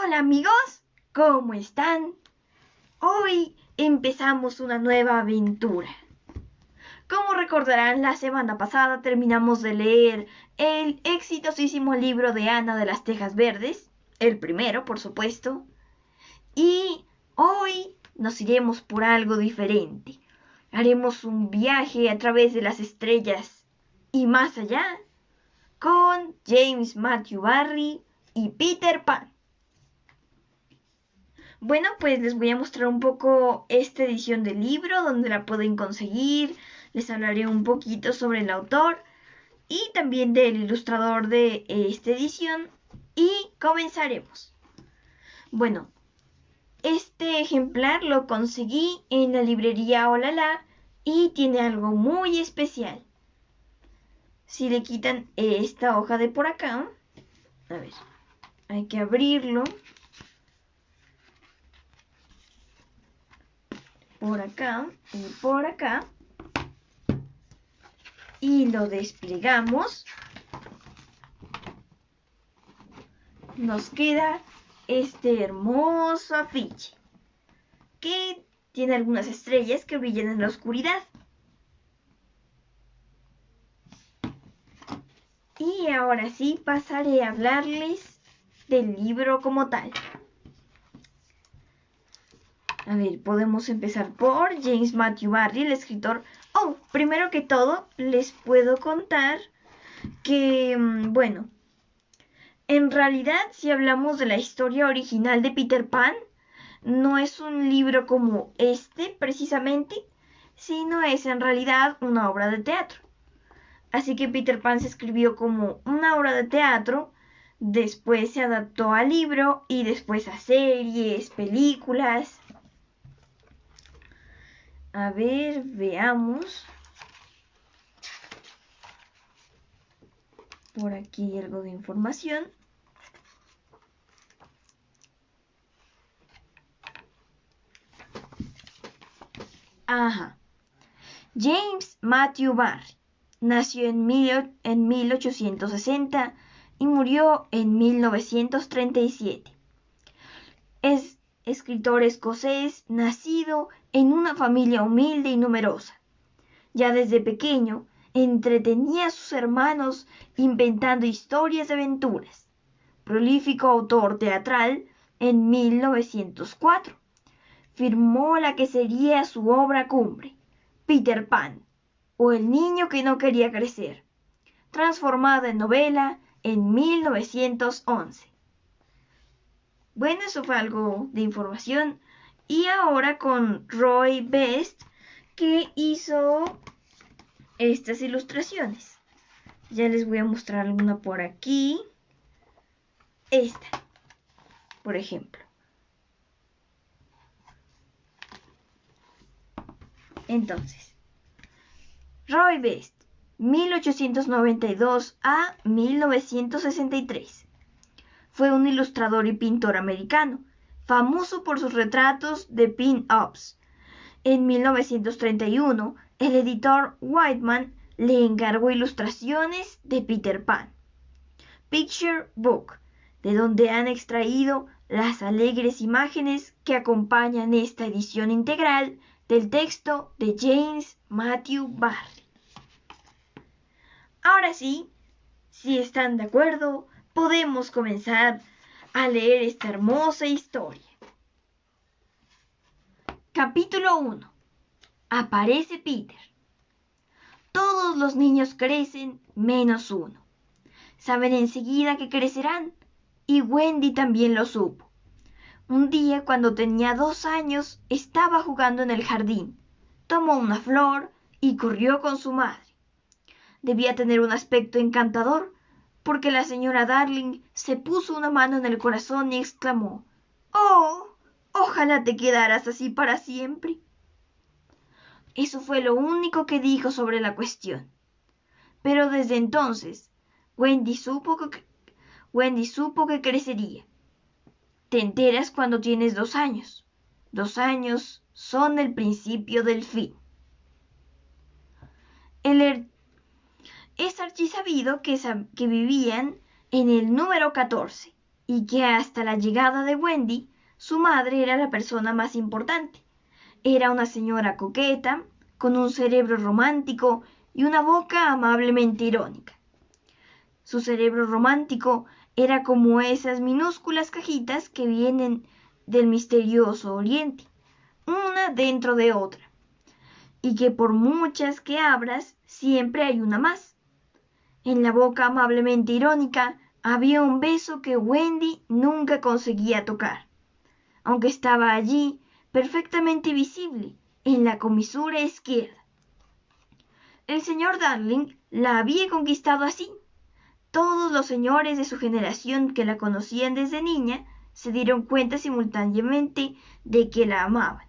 Hola amigos, ¿cómo están? Hoy empezamos una nueva aventura. Como recordarán, la semana pasada terminamos de leer el exitosísimo libro de Ana de las Tejas Verdes, el primero, por supuesto, y hoy nos iremos por algo diferente. Haremos un viaje a través de las estrellas y más allá con James Matthew Barrie y Peter Pan. Bueno, pues les voy a mostrar un poco esta edición del libro, donde la pueden conseguir. Les hablaré un poquito sobre el autor y también del ilustrador de esta edición. Y comenzaremos. Bueno, este ejemplar lo conseguí en la librería Olala y tiene algo muy especial. Si le quitan esta hoja de por acá, a ver, hay que abrirlo. Por acá y por acá. Y lo desplegamos. Nos queda este hermoso afiche que tiene algunas estrellas que brillan en la oscuridad. Y ahora sí pasaré a hablarles del libro como tal. A ver, podemos empezar por James Matthew Barrie, el escritor. Primero que todo, les puedo contar que, bueno, en realidad, si hablamos de la historia original de Peter Pan, no es un libro como este precisamente, sino es en realidad una obra de teatro. Así que Peter Pan se escribió como una obra de teatro, después se adaptó a libro y después a series, películas. A ver, veamos. Por aquí hay algo de información. Ajá. James Matthew Barrie nació en 1860 y murió en 1937. Es escritor escocés nacido en una familia humilde y numerosa. Ya desde pequeño entretenía a sus hermanos inventando historias de aventuras. Prolífico autor teatral, en 1904 firmó la que sería su obra cumbre, Peter Pan, o El niño que no quería crecer, transformada en novela en 1911. Bueno, eso fue algo de información. Y ahora con Roy Best, que hizo estas ilustraciones. Ya les voy a mostrar alguna por aquí. Esta, por ejemplo. Entonces, Roy Best, 1892 a 1963. Fue un ilustrador y pintor americano, famoso por sus retratos de pin-ups. En 1931, el editor Whiteman le encargó ilustraciones de Peter Pan. Picture Book, de donde han extraído las alegres imágenes que acompañan esta edición integral del texto de James Matthew Barrie. Ahora sí, si están de acuerdo, podemos comenzar a leer esta hermosa historia. Capítulo 1. Aparece Peter. Todos los niños crecen menos uno. Saben enseguida que crecerán, y Wendy también lo supo. Un día, cuando tenía 2 años, estaba jugando en el jardín. Tomó una flor y corrió con su madre. Debía tener un aspecto encantador, porque la señora Darling se puso una mano en el corazón y exclamó: «¡Oh! Ojalá te quedaras así para siempre». Eso fue lo único que dijo sobre la cuestión. Pero desde entonces, Wendy supo que crecería. Te enteras cuando tienes 2 años. 2 años son el principio del fin. Es archisabido que vivían en el número 14, y que hasta la llegada de Wendy, su madre era la persona más importante. Era una señora coqueta, con un cerebro romántico y una boca amablemente irónica. Su cerebro romántico era como esas minúsculas cajitas que vienen del misterioso Oriente, una dentro de otra, y que por muchas que abras, siempre hay una más. En la boca amablemente irónica había un beso que Wendy nunca conseguía tocar, aunque estaba allí, perfectamente visible, en la comisura izquierda. El señor Darling la había conquistado así. Todos los señores de su generación que la conocían desde niña se dieron cuenta simultáneamente de que la amaban.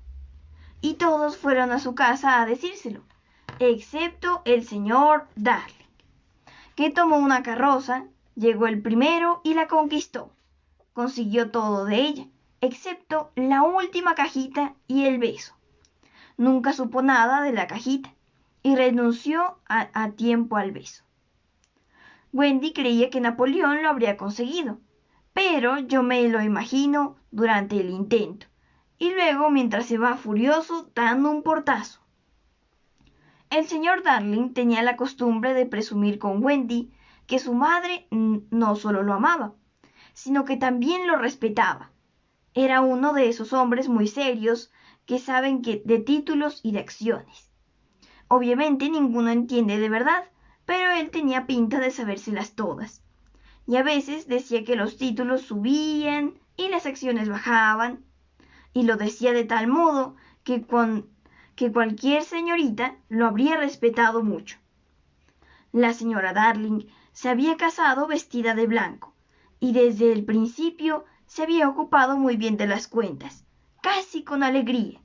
Y todos fueron a su casa a decírselo, excepto el señor Darling, que tomó una carroza, llegó el primero y la conquistó. Consiguió todo de ella, excepto la última cajita y el beso. Nunca supo nada de la cajita y renunció a tiempo al beso. Wendy creía que Napoleón lo habría conseguido, pero yo me lo imagino durante el intento, y luego mientras se va furioso dando un portazo. El señor Darling tenía la costumbre de presumir con Wendy que su madre no solo lo amaba, sino que también lo respetaba. Era uno de esos hombres muy serios que saben de títulos y de acciones. Obviamente ninguno entiende de verdad, pero él tenía pinta de sabérselas todas. Y a veces decía que los títulos subían y las acciones bajaban, y lo decía de tal modo que cualquier señorita lo habría respetado mucho. La señora Darling se había casado vestida de blanco, y desde el principio se había ocupado muy bien de las cuentas, casi con alegría,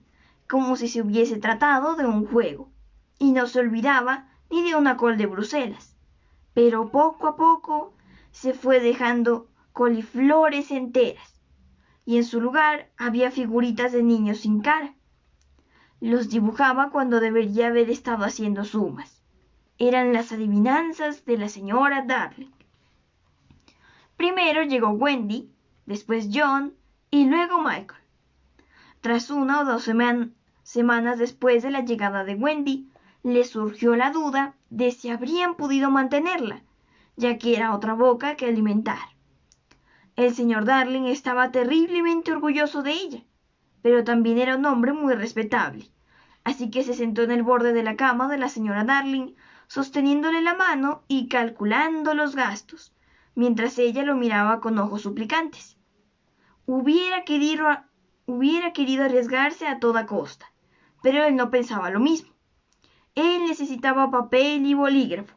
como si se hubiese tratado de un juego, y no se olvidaba ni de una col de Bruselas. Pero poco a poco se fue dejando coliflores enteras, y en su lugar había figuritas de niños sin cara. Los dibujaba cuando debería haber estado haciendo sumas. Eran las adivinanzas de la señora Darling. Primero llegó Wendy, después John y luego Michael. Tras 1 o 2 semanas después de la llegada de Wendy, le surgió la duda de si habrían podido mantenerla, ya que era otra boca que alimentar. El señor Darling estaba terriblemente orgulloso de ella, pero también era un hombre muy respetable, así que se sentó en el borde de la cama de la señora Darling, sosteniéndole la mano y calculando los gastos, mientras ella lo miraba con ojos suplicantes. Hubiera querido arriesgarse a toda costa, pero él no pensaba lo mismo. Él necesitaba papel y bolígrafo,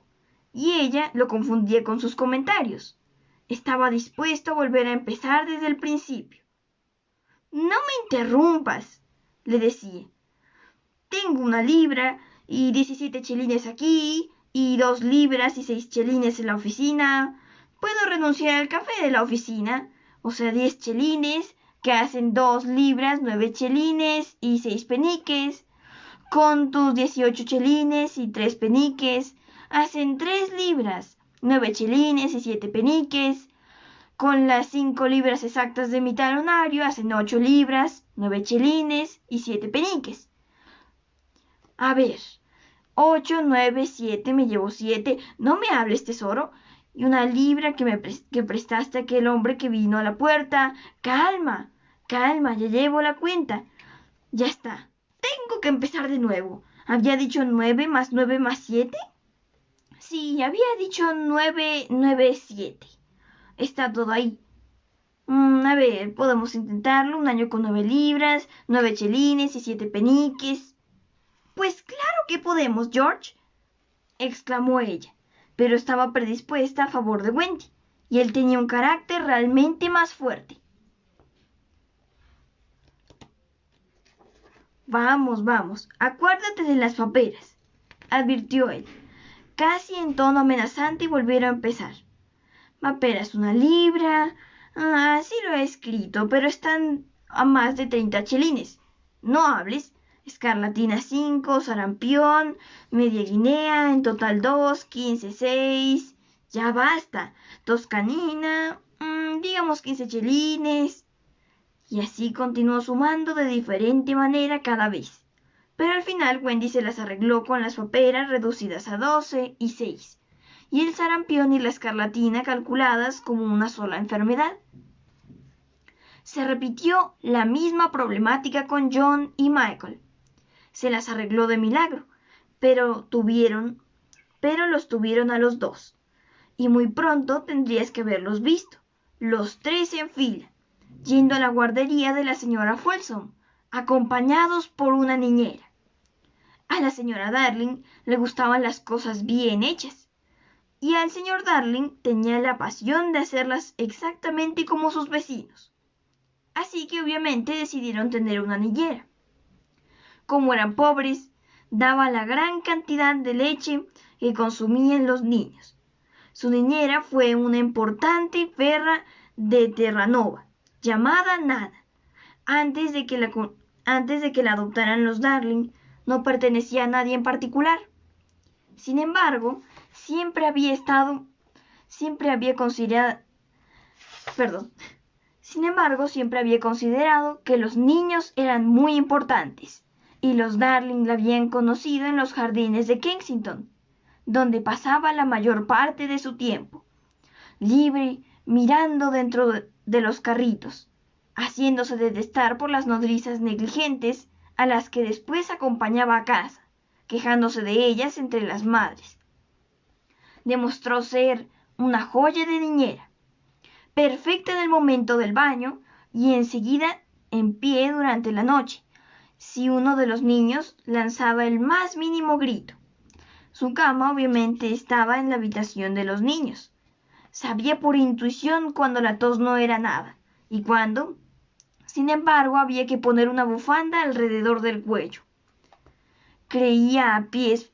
y ella lo confundía con sus comentarios. Estaba dispuesto a volver a empezar desde el principio. No me interrumpas, le decía. Tengo 1 libra y 17 chelines aquí, y 2 libras y 6 chelines en la oficina. Puedo renunciar al café de la oficina, o sea 10 chelines, que hacen 2 libras, 9 chelines y 6 peniques. Con tus 18 chelines y 3 peniques, hacen 3 libras, 9 chelines y 7 peniques. Con las 5 libras exactas de mi talonario, hacen 8 libras, 9 chelines y 7 peniques. A ver, 8, 9, 7, me llevo 7. No me hables, tesoro. Y 1 libra que prestaste a aquel hombre que vino a la puerta. Calma, calma, ya llevo la cuenta. Ya está. Tengo que empezar de nuevo. ¿Había dicho 9 más 9 más 7? Sí, había dicho 9, 9, 7. Está todo ahí. A ver, podemos intentarlo. Un año con 9 libras, 9 chelines y 7 peniques. Pues claro que podemos, George, exclamó ella, pero estaba predispuesta a favor de Wendy, y él tenía un carácter realmente más fuerte. Vamos, vamos, acuérdate de las paperas, advirtió él, casi en tono amenazante, y volvieron a empezar. Paperas 1 libra, sí lo he escrito, pero están a más de 30 chelines. No hables. Escarlatina 5, sarampión, media guinea, en total 2, 15, 6. Ya basta. Toscanina, digamos 15 chelines. Y así continuó sumando de diferente manera cada vez. Pero al final Wendy se las arregló con las paperas reducidas a 12 y 6, y el sarampión y la escarlatina calculadas como una sola enfermedad. Se repitió la misma problemática con John y Michael. Se las arregló de milagro, pero los tuvieron a los dos. Y muy pronto tendrías que haberlos visto, los tres en fila, yendo a la guardería de la señora Folsom, acompañados por una niñera. A la señora Darling le gustaban las cosas bien hechas, y al señor Darling tenía la pasión de hacerlas exactamente como sus vecinos. Así que obviamente decidieron tener una niñera. Como eran pobres, daba la gran cantidad de leche que consumían los niños. Su niñera fue una importante perra de Terranova, llamada Nana. Antes de que la adoptaran los Darling, no pertenecía a nadie en particular. Sin embargo, siempre había considerado que los niños eran muy importantes, y los Darling la habían conocido en los jardines de Kensington, donde pasaba la mayor parte de su tiempo, libre, mirando dentro de los carritos, haciéndose detestar por las nodrizas negligentes a las que después acompañaba a casa, quejándose de ellas entre las madres. Demostró ser una joya de niñera, perfecta en el momento del baño y enseguida en pie durante la noche, si uno de los niños lanzaba el más mínimo grito. Su cama obviamente estaba en la habitación de los niños. Sabía por intuición cuando la tos no era nada y cuando, sin embargo, había que poner una bufanda alrededor del cuello. Creía a pies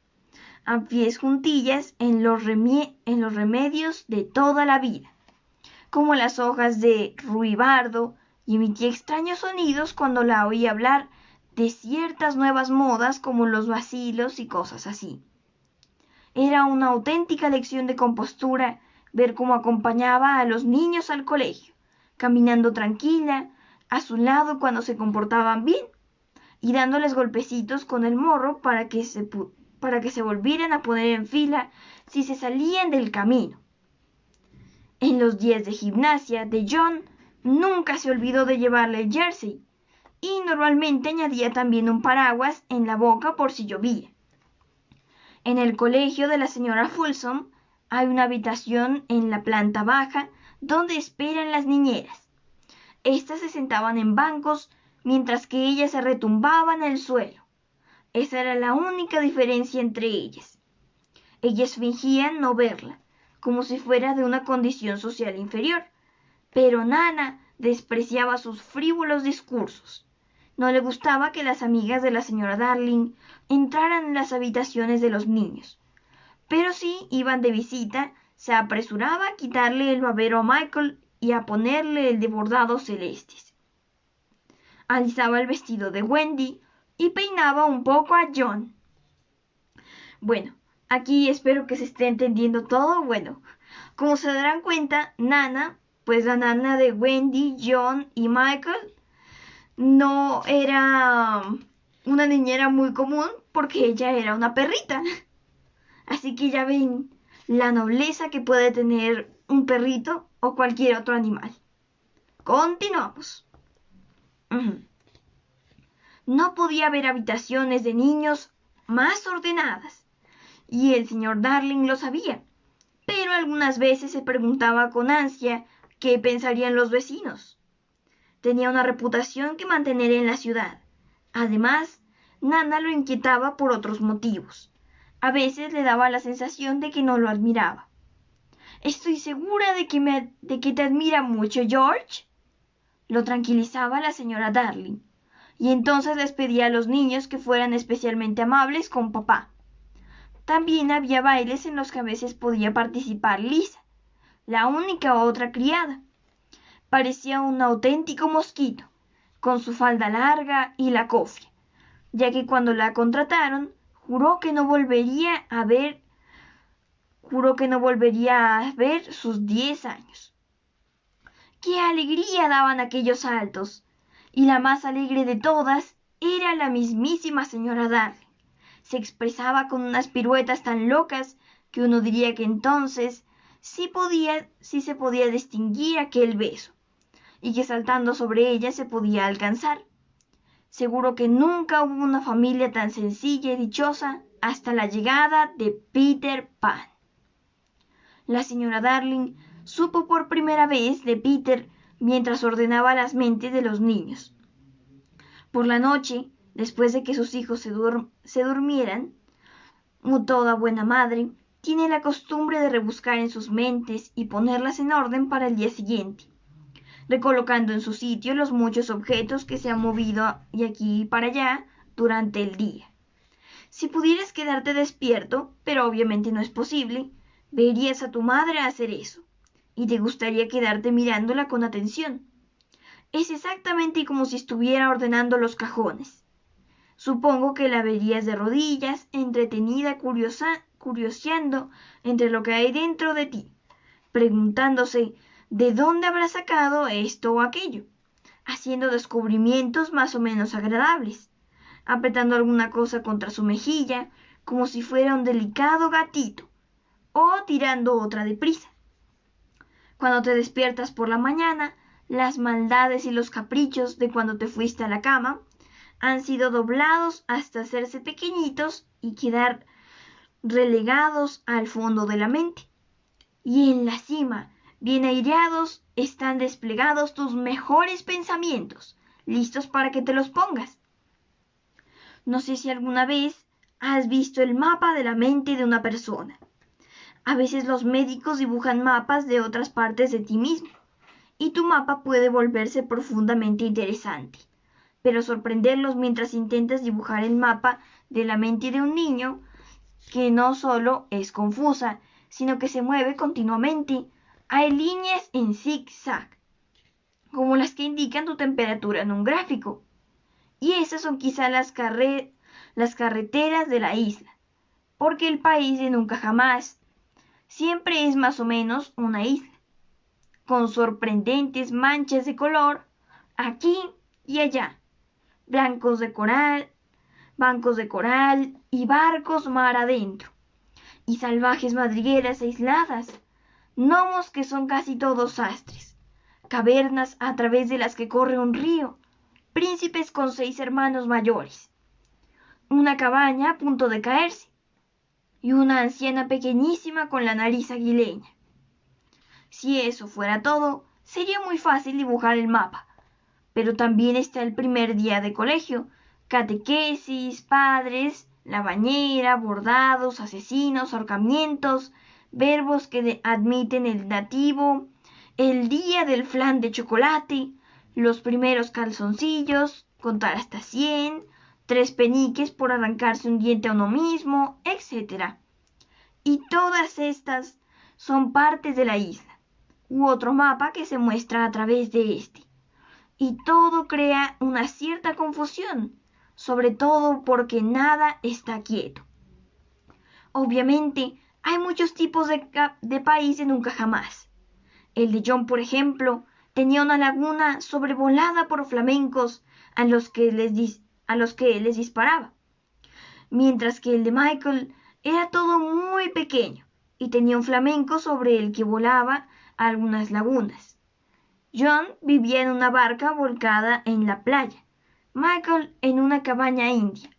juntillas en los remedios de toda la vida, como las hojas de ruibarbo, y emitía extraños sonidos cuando la oía hablar de ciertas nuevas modas como los vacilos y cosas así. Era una auténtica lección de compostura ver cómo acompañaba a los niños al colegio, caminando tranquila a su lado cuando se comportaban bien, y dándoles golpecitos con el morro para que se volvieran a poner en fila si se salían del camino. En los días de gimnasia de John nunca se olvidó de llevarle el jersey, y normalmente añadía también un paraguas en la boca por si llovía. En el colegio de la señora Folsom hay una habitación en la planta baja donde esperan las niñeras. Estas se sentaban en bancos mientras que ellas se retumbaban al suelo. Esa era la única diferencia entre ellas. Ellas fingían no verla, como si fuera de una condición social inferior, pero Nana despreciaba sus frívolos discursos. No le gustaba que las amigas de la señora Darling entraran en las habitaciones de los niños, pero si iban de visita, se apresuraba a quitarle el babero a Michael y a ponerle el de bordados celestes. Alisaba el vestido de Wendy y peinaba un poco a John. Bueno, aquí espero que se esté entendiendo todo. Bueno, como se darán cuenta, Nana, pues la nana de Wendy, John y Michael, no era una niñera muy común porque ella era una perrita. Así que ya ven la nobleza que puede tener un perrito o cualquier otro animal. Continuamos. No podía haber habitaciones de niños más ordenadas, y el señor Darling lo sabía, pero algunas veces se preguntaba con ansia qué pensarían los vecinos. Tenía una reputación que mantener en la ciudad. Además, Nana lo inquietaba por otros motivos. A veces le daba la sensación de que no lo admiraba. «Estoy segura de que te admira mucho, George», lo tranquilizaba la señora Darling, y entonces les pedía a los niños que fueran especialmente amables con papá. También había bailes en los que a veces podía participar Lisa, la única otra criada. Parecía un auténtico mosquito, con su falda larga y la cofia, ya que cuando la contrataron juró que no volvería a ver sus 10 años. ¡Qué alegría daban aquellos saltos! Y la más alegre de todas era la mismísima señora Darling. Se expresaba con unas piruetas tan locas que uno diría que entonces sí se podía distinguir aquel beso, y que saltando sobre ella se podía alcanzar. Seguro que nunca hubo una familia tan sencilla y dichosa hasta la llegada de Peter Pan. La señora Darling supo por primera vez de Peter mientras ordenaba las mentes de los niños. Por la noche, después de que sus hijos se durmieran, como toda buena madre, tiene la costumbre de rebuscar en sus mentes y ponerlas en orden para el día siguiente, recolocando en su sitio los muchos objetos que se han movido de aquí para allá durante el día. Si pudieras quedarte despierto, pero obviamente no es posible, verías a tu madre hacer eso, y te gustaría quedarte mirándola con atención. Es exactamente como si estuviera ordenando los cajones. Supongo que la verías de rodillas, entretenida curioseando entre lo que hay dentro de ti, preguntándose de dónde habrá sacado esto o aquello, haciendo descubrimientos más o menos agradables, apretando alguna cosa contra su mejilla, como si fuera un delicado gatito, o tirando otra deprisa. Cuando te despiertas por la mañana, las maldades y los caprichos de cuando te fuiste a la cama han sido doblados hasta hacerse pequeñitos y quedar relegados al fondo de la mente. Y en la cima, bien aireados, están desplegados tus mejores pensamientos, listos para que te los pongas. No sé si alguna vez has visto el mapa de la mente de una persona. A veces los médicos dibujan mapas de otras partes de ti mismo, y tu mapa puede volverse profundamente interesante. Pero sorprenderlos mientras intentas dibujar el mapa de la mente de un niño, que no solo es confusa, sino que se mueve continuamente. Hay líneas en zig-zag, como las que indican tu temperatura en un gráfico. Y esas son quizá las carreteras de la isla, porque el país de nunca jamás siempre es más o menos una isla, con sorprendentes manchas de color aquí y allá, bancos de coral y barcos mar adentro, y salvajes madrigueras aisladas, gnomos que son casi todos sastres, cavernas a través de las que corre un río, príncipes con 6 hermanos mayores, una cabaña a punto de caerse, y una anciana pequeñísima con la nariz aguileña. Si eso fuera todo, sería muy fácil dibujar el mapa. Pero también está el primer día de colegio, catequesis, padres, la bañera, bordados, asesinos, ahorcamientos, verbos que admiten el dativo, el día del flan de chocolate, los primeros calzoncillos, contar hasta 100, 3 peniques por arrancarse un diente a uno mismo, etc. Y todas estas son partes de la isla, u otro mapa que se muestra a través de este. Y todo crea una cierta confusión, sobre todo porque nada está quieto. Obviamente, hay muchos tipos de país de nunca jamás. El de John, por ejemplo, tenía una laguna sobrevolada por flamencos a los que les disparaba, mientras que el de Michael era todo muy pequeño y tenía un flamenco sobre el que volaba a algunas lagunas. John vivía en una barca volcada en la playa, Michael en una cabaña india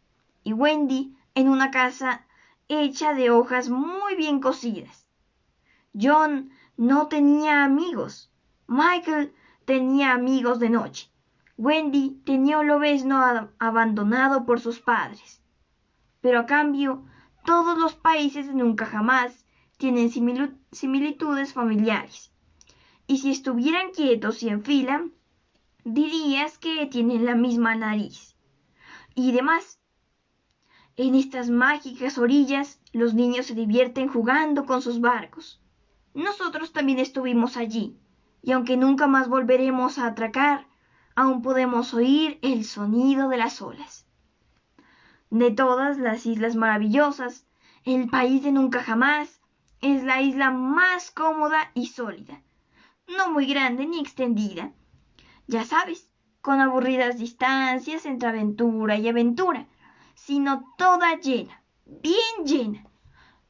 y Wendy en una casa hecha de hojas muy bien cocidas. John no tenía amigos. Michael tenía amigos de noche. Wendy tenía un lobezno abandonado por sus padres. Pero a cambio, todos los países de nunca jamás tienen similitudes familiares. Y si estuvieran quietos y en fila, dirías que tienen la misma nariz. Y demás. En estas mágicas orillas, los niños se divierten jugando con sus barcos. Nosotros también estuvimos allí, y aunque nunca más volveremos a atracar, aún podemos oír el sonido de las olas. De todas las islas maravillosas, el país de nunca jamás es la isla más cómoda y sólida, no muy grande ni extendida. Ya sabes, con aburridas distancias entre aventura y aventura, sino toda llena, bien llena.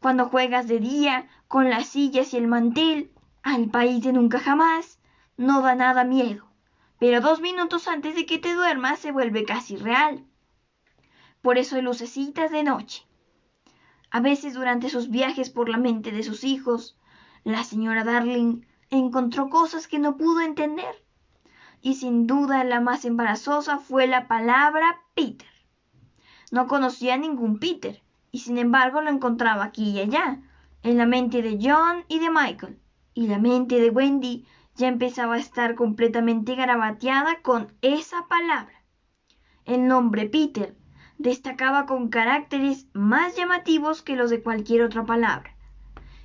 Cuando juegas de día, con las sillas y el mantel, al país de nunca jamás, no da nada miedo, pero 2 minutos antes de que te duermas se vuelve casi real. Por eso hay lucecitas de noche. A veces durante sus viajes por la mente de sus hijos, la señora Darling encontró cosas que no pudo entender, y sin duda la más embarazosa fue la palabra Peter. No conocía a ningún Peter, y sin embargo lo encontraba aquí y allá, en la mente de John y de Michael, y la mente de Wendy ya empezaba a estar completamente garabateada con esa palabra. El nombre Peter destacaba con caracteres más llamativos que los de cualquier otra palabra,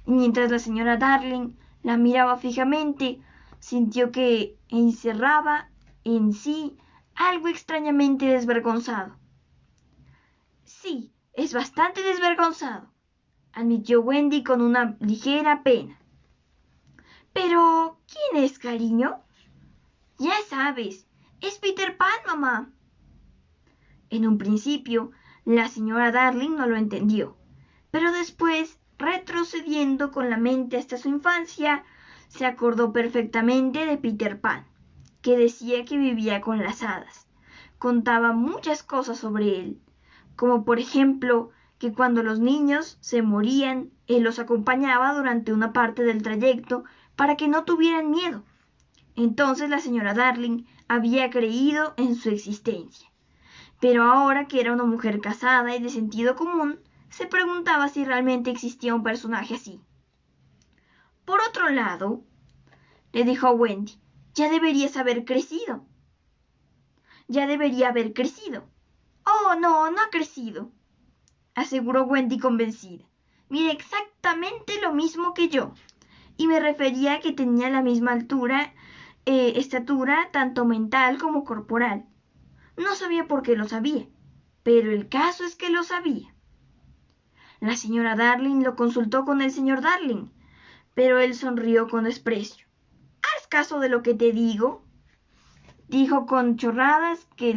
y mientras la señora Darling la miraba fijamente, sintió que encerraba en sí algo extrañamente desvergonzado. Sí, es bastante desvergonzado, admitió Wendy con una ligera pena. Pero, ¿quién es, cariño? Ya sabes, es Peter Pan, mamá. En un principio, la señora Darling no lo entendió, pero después, retrocediendo con la mente hasta su infancia, se acordó perfectamente de Peter Pan, que decía que vivía con las hadas. Contaba muchas cosas sobre él, como por ejemplo que cuando los niños se morían, él los acompañaba durante una parte del trayecto para que no tuvieran miedo. Entonces la señora Darling había creído en su existencia. Pero ahora que era una mujer casada y de sentido común, se preguntaba si realmente existía un personaje así. Por otro lado, le dijo Wendy, ya deberías haber crecido. Ya debería haber crecido. Oh, no, no ha crecido, aseguró Wendy convencida. Mide exactamente lo mismo que yo. Y me refería a que tenía la misma estatura, tanto mental como corporal. No sabía por qué lo sabía, pero el caso es que lo sabía. La señora Darling lo consultó con el señor Darling, pero él sonrió con desprecio. ¿Haz caso de lo que te digo? Dijo con chorradas que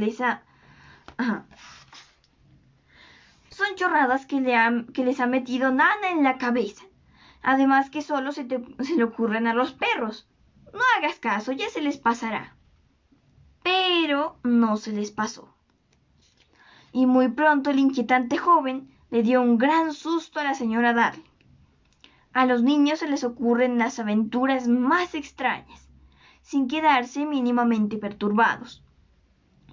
son chorradas que les ha metido Nana en la cabeza. Además que solo se le ocurren a los perros. No hagas caso, ya se les pasará. Pero no se les pasó. Y muy pronto el inquietante joven le dio un gran susto a la señora Darling. A los niños se les ocurren las aventuras más extrañas, sin quedarse mínimamente perturbados.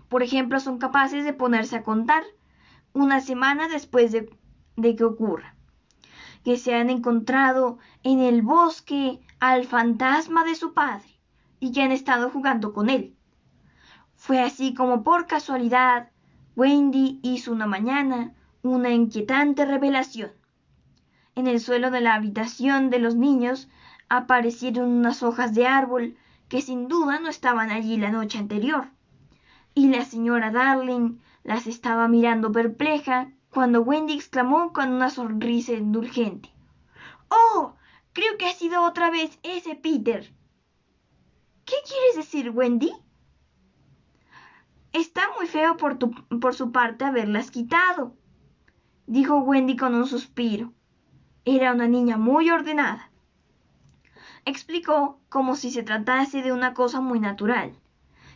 Por ejemplo, son capaces de ponerse a contar una semana después de que ocurra, que se han encontrado en el bosque al fantasma de su padre y que han estado jugando con él. Fue así como por casualidad Wendy hizo una mañana una inquietante revelación. En el suelo de la habitación de los niños aparecieron unas hojas de árbol que sin duda no estaban allí la noche anterior. Y la señora Darling las estaba mirando perpleja cuando Wendy exclamó con una sonrisa indulgente. ¡Oh! Creo que ha sido otra vez ese Peter. ¿Qué quieres decir, Wendy? Está muy feo por su parte haberlas quitado, dijo Wendy con un suspiro. Era una niña muy ordenada. Explicó como si se tratase de una cosa muy natural,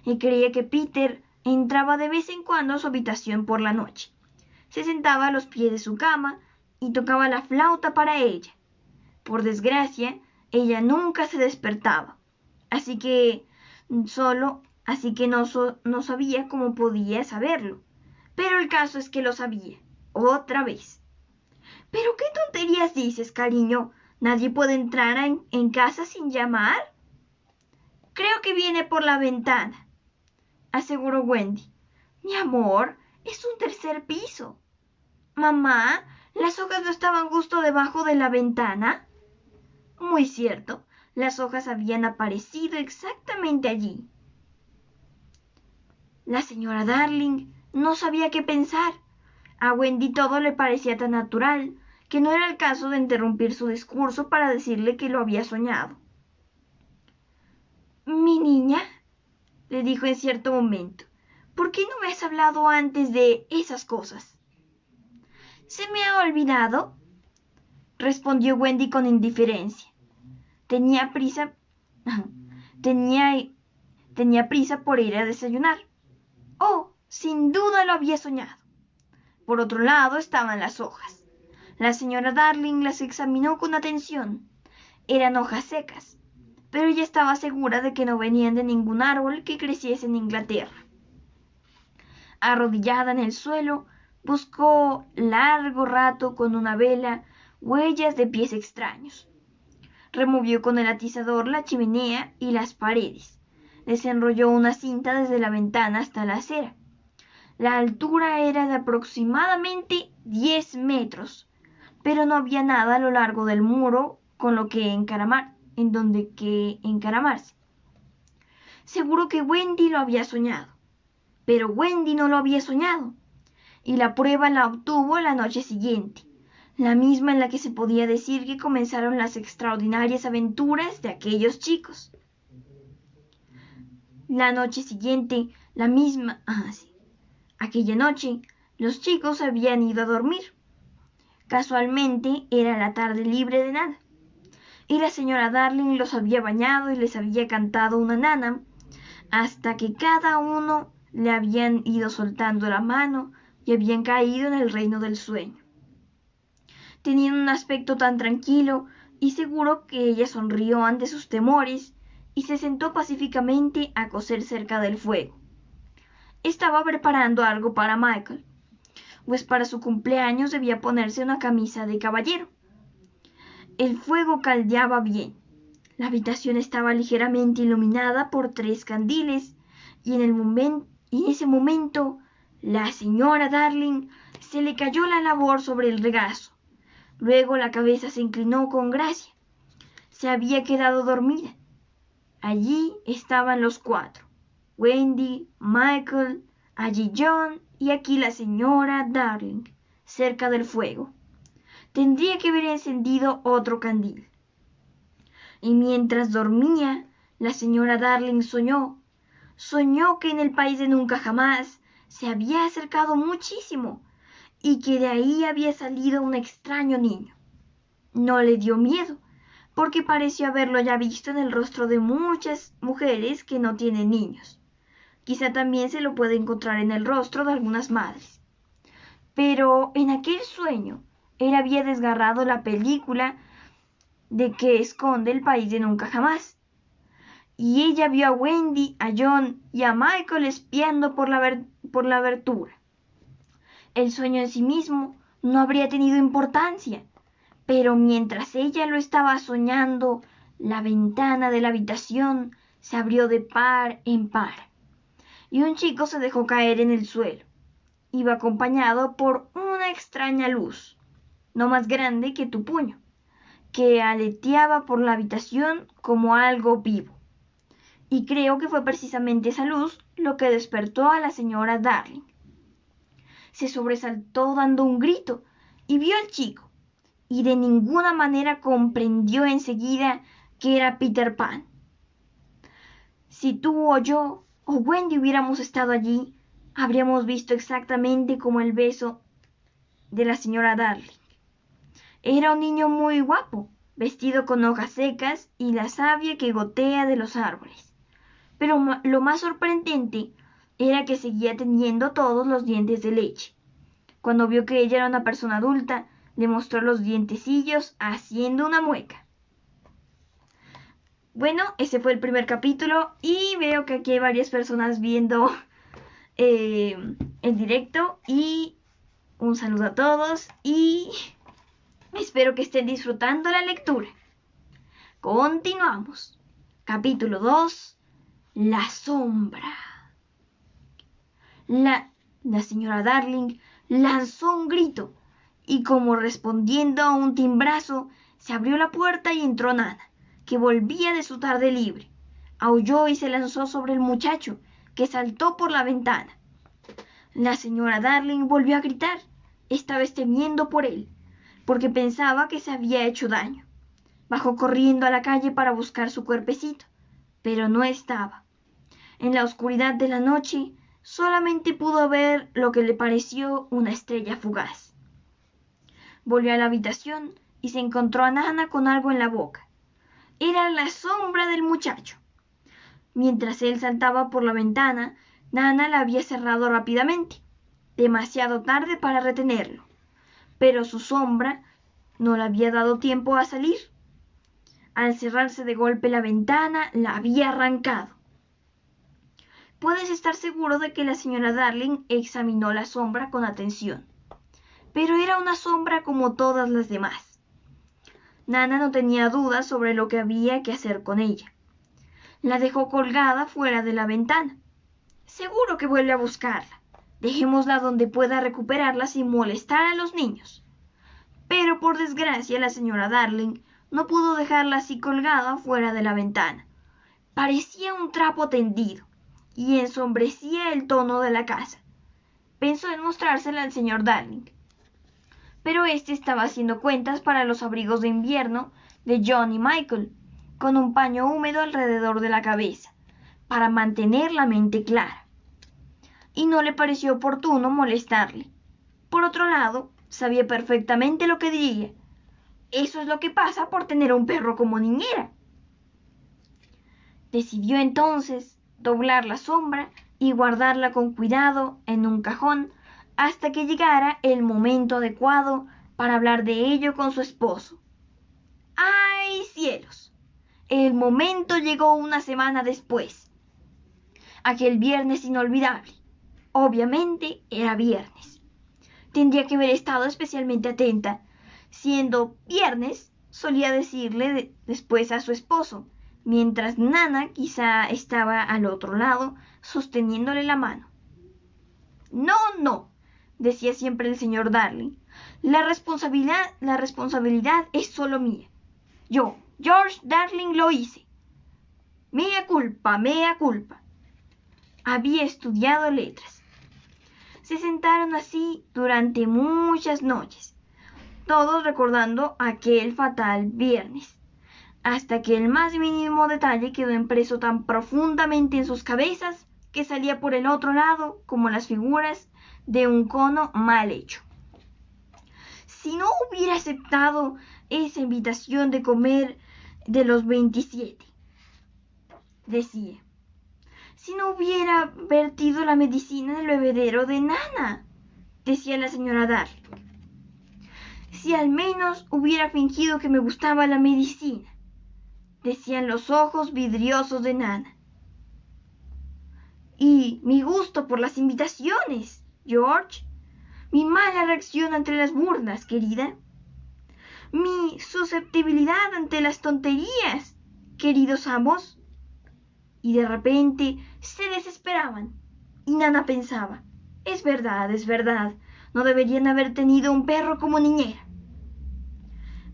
y creía que Peter entraba de vez en cuando a su habitación por la noche. Se sentaba a los pies de su cama y tocaba la flauta para ella. Por desgracia, ella nunca se despertaba, así que no sabía cómo podía saberlo. Pero el caso es que lo sabía, otra vez. ¿Pero qué tonterías dices, cariño? ¿Nadie puede entrar en casa sin llamar? Creo que viene por la ventana, aseguró Wendy. Mi amor, es un tercer piso. Mamá, ¿las hojas no estaban justo debajo de la ventana? Muy cierto, las hojas habían aparecido exactamente allí. La señora Darling no sabía qué pensar. A Wendy todo le parecía tan natural que no era el caso de interrumpir su discurso para decirle que lo había soñado. Mi niña, le dijo en cierto momento, ¿por qué no me has hablado antes de esas cosas? Se me ha olvidado, respondió Wendy con indiferencia. Tenía prisa, tenía, tenía prisa por ir a desayunar. Oh, sin duda lo había soñado. Por otro lado estaban las hojas. La señora Darling las examinó con atención. Eran hojas secas, pero ella estaba segura de que no venían de ningún árbol que creciese en Inglaterra. Arrodillada en el suelo, buscó largo rato con una vela huellas de pies extraños. Removió con el atizador la chimenea y las paredes. Desenrolló una cinta desde la ventana hasta la acera. La altura era de aproximadamente 10 metros, pero no había nada a lo largo del muro con lo que encaramarse. Seguro que Wendy lo había soñado, pero Wendy no lo había soñado, y la prueba la obtuvo la noche siguiente, la misma en la que se podía decir que comenzaron las extraordinarias aventuras de aquellos chicos. La noche siguiente, la misma... sí. Aquella noche, los chicos habían ido a dormir. Casualmente era la tarde libre de nada, y la señora Darling los había bañado y les había cantado una nana, hasta que cada uno le habían ido soltando la mano y habían caído en el reino del sueño. Tenían un aspecto tan tranquilo y seguro que ella sonrió ante sus temores y se sentó pacíficamente a coser cerca del fuego. Estaba preparando algo para Michael, pues para su cumpleaños debía ponerse una camisa de caballero. El fuego caldeaba bien. La habitación estaba ligeramente iluminada por 3 candiles y en ese momento la señora Darling se le cayó la labor sobre el regazo. Luego la cabeza se inclinó con gracia. Se había quedado dormida. Allí estaban los 4. Wendy, Michael, allí John y aquí la señora Darling, cerca del fuego. Tendría que haber encendido otro candil. Y mientras dormía, la señora Darling soñó que en el país de nunca jamás se había acercado muchísimo y que de ahí había salido un extraño niño. No le dio miedo, porque pareció haberlo ya visto en el rostro de muchas mujeres que no tienen niños. Quizá también se lo puede encontrar en el rostro de algunas madres. Pero en aquel sueño, él había desgarrado la película de que esconde el país de nunca jamás. Y ella vio a Wendy, a John y a Michael espiando por la abertura. El sueño en sí mismo no habría tenido importancia, pero mientras ella lo estaba soñando, la ventana de la habitación se abrió de par en par, y un chico se dejó caer en el suelo. Iba acompañado por una extraña luz, no más grande que tu puño, que aleteaba por la habitación como algo vivo. Y creo que fue precisamente esa luz lo que despertó a la señora Darling. Se sobresaltó dando un grito y vio al chico, y de ninguna manera comprendió enseguida que era Peter Pan. Si tú o yo o Wendy hubiéramos estado allí, habríamos visto exactamente como el beso de la señora Darling. Era un niño muy guapo, vestido con hojas secas y la savia que gotea de los árboles. Pero lo más sorprendente era que seguía teniendo todos los dientes de leche. Cuando vio que ella era una persona adulta, le mostró los dientecillos haciendo una mueca. Bueno, ese fue el primer capítulo y veo que aquí hay varias personas viendo el directo y un saludo a todos y espero que estén disfrutando la lectura. Continuamos. Capítulo 2. La sombra. La señora Darling lanzó un grito y como respondiendo a un timbrazo, se abrió la puerta y entró Nana, que volvía de su tarde libre. Aulló y se lanzó sobre el muchacho, que saltó por la ventana. La señora Darling volvió a gritar, esta vez temiendo por él, porque pensaba que se había hecho daño. Bajó corriendo a la calle para buscar su cuerpecito, pero no estaba. En la oscuridad de la noche, solamente pudo ver lo que le pareció una estrella fugaz. Volvió a la habitación y se encontró a Nana con algo en la boca. Era la sombra del muchacho. Mientras él saltaba por la ventana, Nana la había cerrado rápidamente, demasiado tarde para retenerlo, pero su sombra no le había dado tiempo a salir. Al cerrarse de golpe la ventana, la había arrancado. Puedes estar seguro de que la señora Darling examinó la sombra con atención, pero era una sombra como todas las demás. Nana no tenía dudas sobre lo que había que hacer con ella. La dejó colgada fuera de la ventana. Seguro que vuelve a buscarla. Dejémosla donde pueda recuperarla sin molestar a los niños. Pero por desgracia la señora Darling no pudo dejarla así colgada fuera de la ventana. Parecía un trapo tendido y ensombrecía el tono de la casa. Pensó en mostrársela al señor Darling, pero éste estaba haciendo cuentas para los abrigos de invierno de John y Michael, con un paño húmedo alrededor de la cabeza, para mantener la mente clara. Y no le pareció oportuno molestarle. Por otro lado, sabía perfectamente lo que diría. Eso es lo que pasa por tener un perro como niñera. Decidió entonces doblar la sombra y guardarla con cuidado en un cajón hasta que llegara el momento adecuado para hablar de ello con su esposo. ¡Ay, cielos! El momento llegó una semana después. Aquel viernes inolvidable. Obviamente era viernes. Tendría que haber estado especialmente atenta. Siendo viernes, solía decirle después a su esposo, mientras Nana quizá estaba al otro lado, sosteniéndole la mano. No, no, decía siempre el señor Darling. La responsabilidad es solo mía. Yo, George Darling, lo hice. Mea culpa, mea culpa. Había estudiado letras. Se sentaron así durante muchas noches, todos recordando aquel fatal viernes, hasta que el más mínimo detalle quedó impreso tan profundamente en sus cabezas que salía por el otro lado como las figuras de un cono mal hecho. Si no hubiera aceptado esa invitación de comer de los 27, decía. Si no hubiera vertido la medicina en el bebedero de Nana, decía la señora Darling. Si al menos hubiera fingido que me gustaba la medicina, decían los ojos vidriosos de Nana. Y mi gusto por las invitaciones, George. Mi mala reacción ante las burlas, querida. Mi susceptibilidad ante las tonterías, queridos amos. Y de repente se desesperaban. Y Nana pensaba, es verdad, no deberían haber tenido un perro como niñera.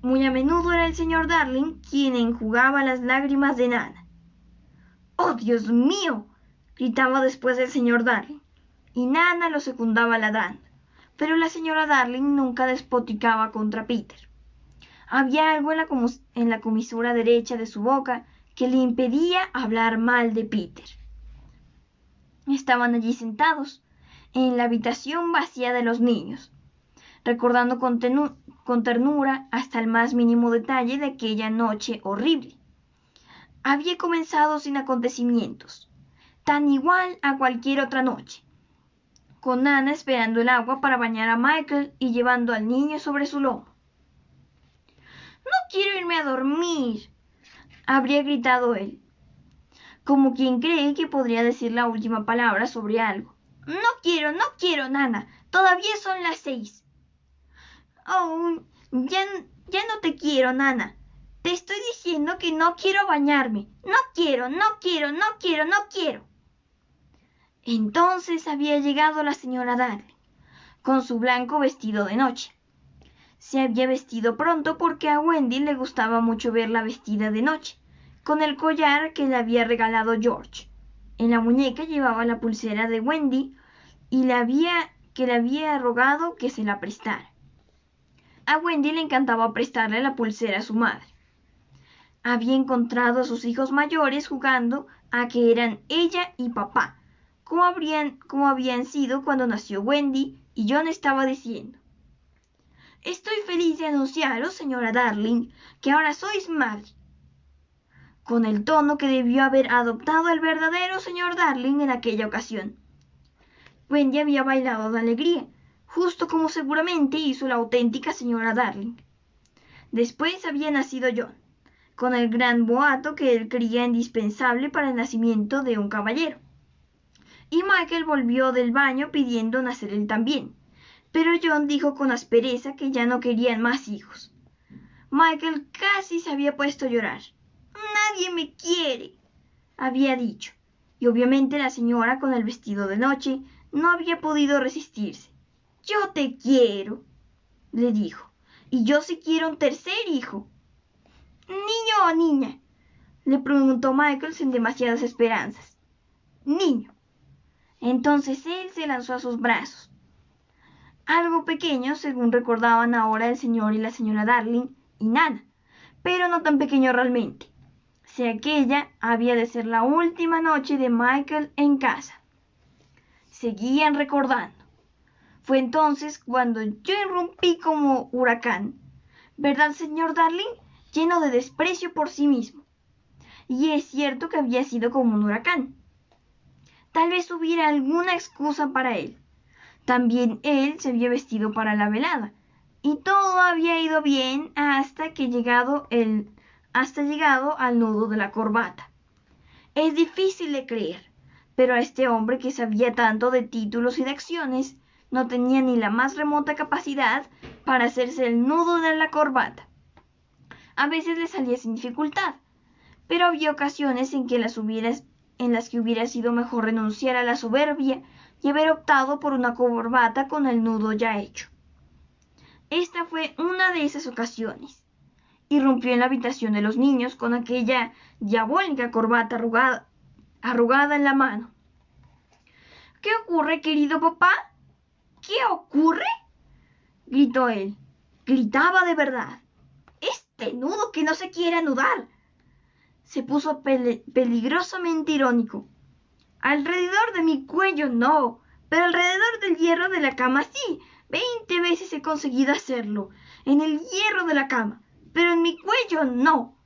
Muy a menudo era el señor Darling quien enjugaba las lágrimas de Nana. ¡Oh, Dios mío!, gritaba después el señor Darling, y Nana lo secundaba ladrando. Pero la señora Darling nunca despoticaba contra Peter. Había algo en la comisura derecha de su boca que le impedía hablar mal de Peter. Estaban allí sentados, en la habitación vacía de los niños, recordando con ternura hasta el más mínimo detalle de aquella noche horrible. Había comenzado sin acontecimientos, tan igual a cualquier otra noche, con Nana esperando el agua para bañar a Michael y llevando al niño sobre su lomo. «No quiero irme a dormir», habría gritado él, como quien cree que podría decir la última palabra sobre algo. No quiero, Nana. Todavía son las 6. Oh, ya no te quiero, Nana. Te estoy diciendo que no quiero bañarme. No quiero. Entonces había llegado la señora Darling, con su blanco vestido de noche. Se había vestido pronto porque a Wendy le gustaba mucho verla vestida de noche, con el collar que le había regalado George. En la muñeca llevaba la pulsera de Wendy y le había rogado que se la prestara. A Wendy le encantaba prestarle la pulsera a su madre. había encontrado a sus hijos mayores jugando a que eran ella y papá, como habían sido cuando nació Wendy, y John estaba diciendo: «Estoy feliz de anunciaros, señora Darling, que ahora sois madre», con el tono que debió haber adoptado el verdadero señor Darling en aquella ocasión. Wendy había bailado de alegría, justo como seguramente hizo la auténtica señora Darling. Después había nacido John, con el gran boato que él creía indispensable para el nacimiento de un caballero. Y Michael volvió del baño pidiendo nacer él también, pero John dijo con aspereza que ya no querían más hijos. Michael casi se había puesto a llorar. «Nadie me quiere», había dicho, y obviamente la señora con el vestido de noche no había podido resistirse. «Yo te quiero», le dijo, «y yo sí quiero un tercer hijo». «¿Niño o niña?», le preguntó Michael sin demasiadas esperanzas. «Niño». Entonces él se lanzó a sus brazos. Algo pequeño, según recordaban ahora el señor y la señora Darling y Nana, pero no tan pequeño realmente, si aquella había de ser la última noche de Michael en casa. Seguían recordando. Fue entonces cuando yo irrumpí como huracán, ¿verdad, señor Darling?, lleno de desprecio por sí mismo. Y es cierto que había sido como un huracán. Tal vez hubiera alguna excusa para él. También él se había vestido para la velada, y todo había ido bien hasta llegado al nudo de la corbata. Es difícil de creer, pero a este hombre que sabía tanto de títulos y de acciones no tenía ni la más remota capacidad para hacerse el nudo de la corbata. A veces le salía sin dificultad, pero había ocasiones en las que hubiera sido mejor renunciar a la soberbia y haber optado por una corbata con el nudo ya hecho. Esta fue una de esas ocasiones. Irrumpió en la habitación de los niños con aquella diabólica corbata arrugada en la mano. «¿Qué ocurre, querido papá? ¿Qué ocurre?», gritó él. Gritaba de verdad. «Este nudo que no se quiere anudar». Se puso peligrosamente irónico. «Alrededor de mi cuello no, pero alrededor del hierro de la cama sí. 20 veces he conseguido hacerlo. En el hierro de la cama, pero en mi cuello no.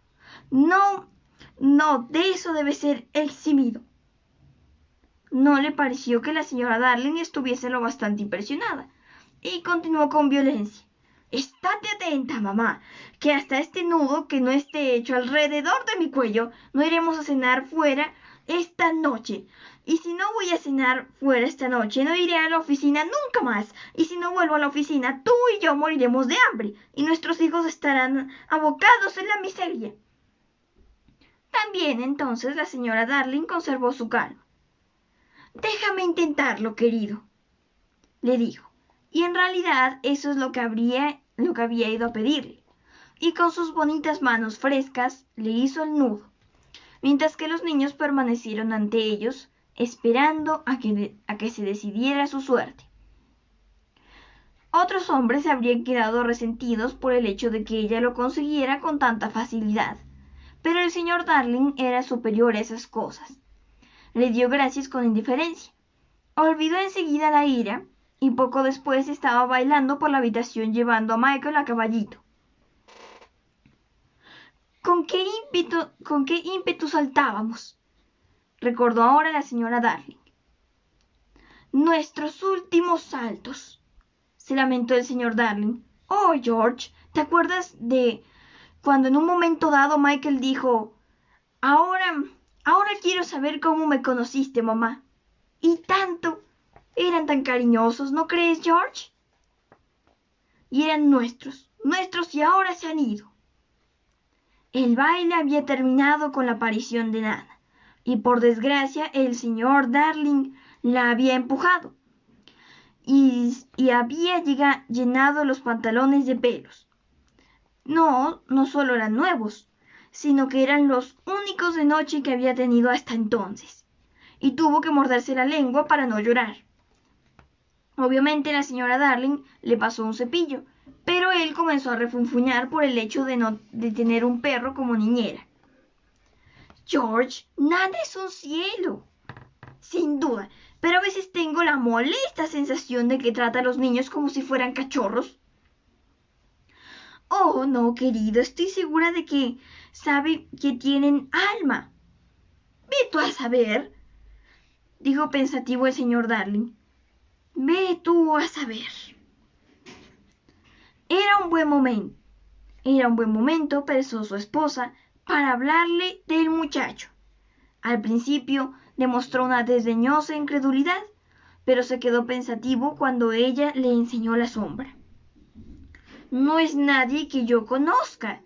No, de eso debe ser eximido». No le pareció que la señora Darling estuviese lo bastante impresionada, y continuó con violencia. «Estate atenta, mamá, que hasta este nudo que no esté hecho alrededor de mi cuello, no iremos a cenar fuera esta noche. Y si no voy a cenar fuera esta noche, no iré a la oficina nunca más. Y si no vuelvo a la oficina, tú y yo moriremos de hambre, y nuestros hijos estarán abocados en la miseria». También entonces la señora Darling conservó su calma. «Déjame intentarlo, querido», le dijo, y en realidad eso es lo que había ido a pedirle, y con sus bonitas manos frescas le hizo el nudo, mientras que los niños permanecieron ante ellos, esperando a que se decidiera su suerte. Otros hombres se habrían quedado resentidos por el hecho de que ella lo consiguiera con tanta facilidad, pero el señor Darling era superior a esas cosas. Le dio gracias con indiferencia. Olvidó enseguida la ira, y poco después estaba bailando por la habitación llevando a Michael a caballito. ¿Con qué ímpetu saltábamos?», recordó ahora la señora Darling. «Nuestros últimos saltos», se lamentó el señor Darling. «Oh, George, ¿te acuerdas de cuando en un momento dado Michael dijo: Ahora quiero saber cómo me conociste, mamá? Y tanto, eran tan cariñosos, ¿no crees, George? Y eran nuestros y ahora se han ido». El baile había terminado con la aparición de Nana, y por desgracia el señor Darling la había empujado, y había llenado los pantalones de pelos. No solo eran nuevos, sino que eran los únicos de noche que había tenido hasta entonces, y tuvo que morderse la lengua para no llorar. Obviamente la señora Darling le pasó un cepillo, pero él comenzó a refunfuñar por el hecho de tener un perro como niñera. George, nada es un cielo. Sin duda, pero a veces tengo la molesta sensación de que trata a los niños como si fueran cachorros. Oh, no, querido, estoy segura de que sabe que tienen alma. Ve tú a saber, dijo pensativo el señor Darling. Ve tú a saber. Era un buen momento, pensó su esposa, para hablarle del muchacho. Al principio demostró una desdeñosa incredulidad, pero se quedó pensativo cuando ella le enseñó la sombra. No es nadie que yo conozca,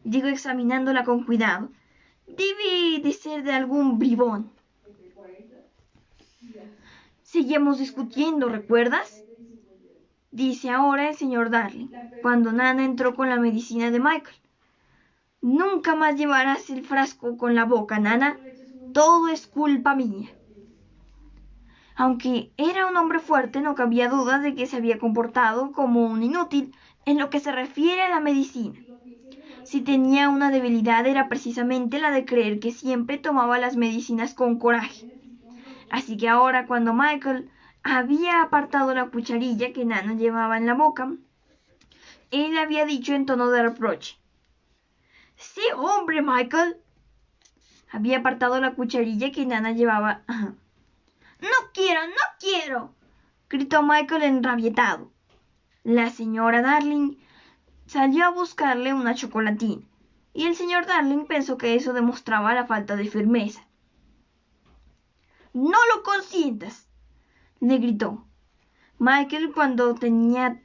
dijo examinándola con cuidado. Debe de ser de algún bribón. Seguimos discutiendo, ¿recuerdas? Dice ahora el señor Darling, cuando Nana entró con la medicina de Michael. Nunca más llevarás el frasco con la boca, Nana. Todo es culpa mía. Aunque era un hombre fuerte, no cabía duda de que se había comportado como un inútil en lo que se refiere a la medicina. Si tenía una debilidad era precisamente la de creer que siempre tomaba las medicinas con coraje. Así que ahora, cuando Michael había apartado la cucharilla que Nana llevaba en la boca, él le había dicho en tono de reproche: «Sí, hombre, Michael». Había apartado la cucharilla que Nana llevaba. «No quiero, no quiero», gritó Michael enrabietado. La señora Darling salió a buscarle una chocolatina, y el señor Darling pensó que eso demostraba la falta de firmeza. «No lo consientas», le gritó. Cuando tenía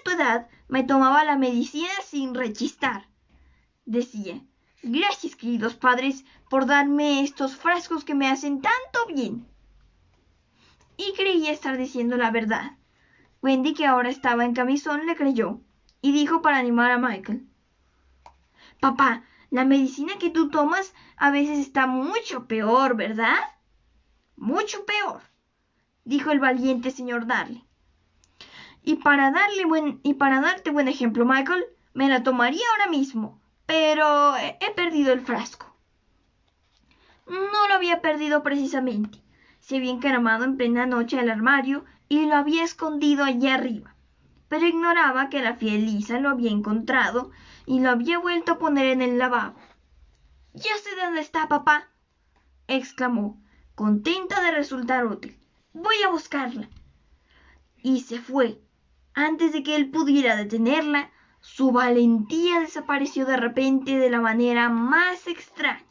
tu edad, me tomaba la medicina sin rechistar», decía. «Gracias, queridos padres, por darme estos frascos que me hacen tanto bien». Y creía estar diciendo la verdad. Wendy, que ahora estaba en camisón, le creyó y dijo para animar a Michael: «Papá, la medicina que tú tomas a veces está mucho peor, ¿verdad?» «Mucho peor», dijo el valiente señor Darling. Y para darte buen ejemplo, Michael, me la tomaría ahora mismo, pero he perdido el frasco». No lo había perdido precisamente. Se había encaramado en plena noche al armario y lo había escondido allá arriba, pero ignoraba que la fiel Lisa lo había encontrado y lo había vuelto a poner en el lavabo. «Ya sé dónde está, papá», exclamó, contenta de resultar útil. «Voy a buscarla». Y se fue. Antes de que él pudiera detenerla, su valentía desapareció de repente de la manera más extraña.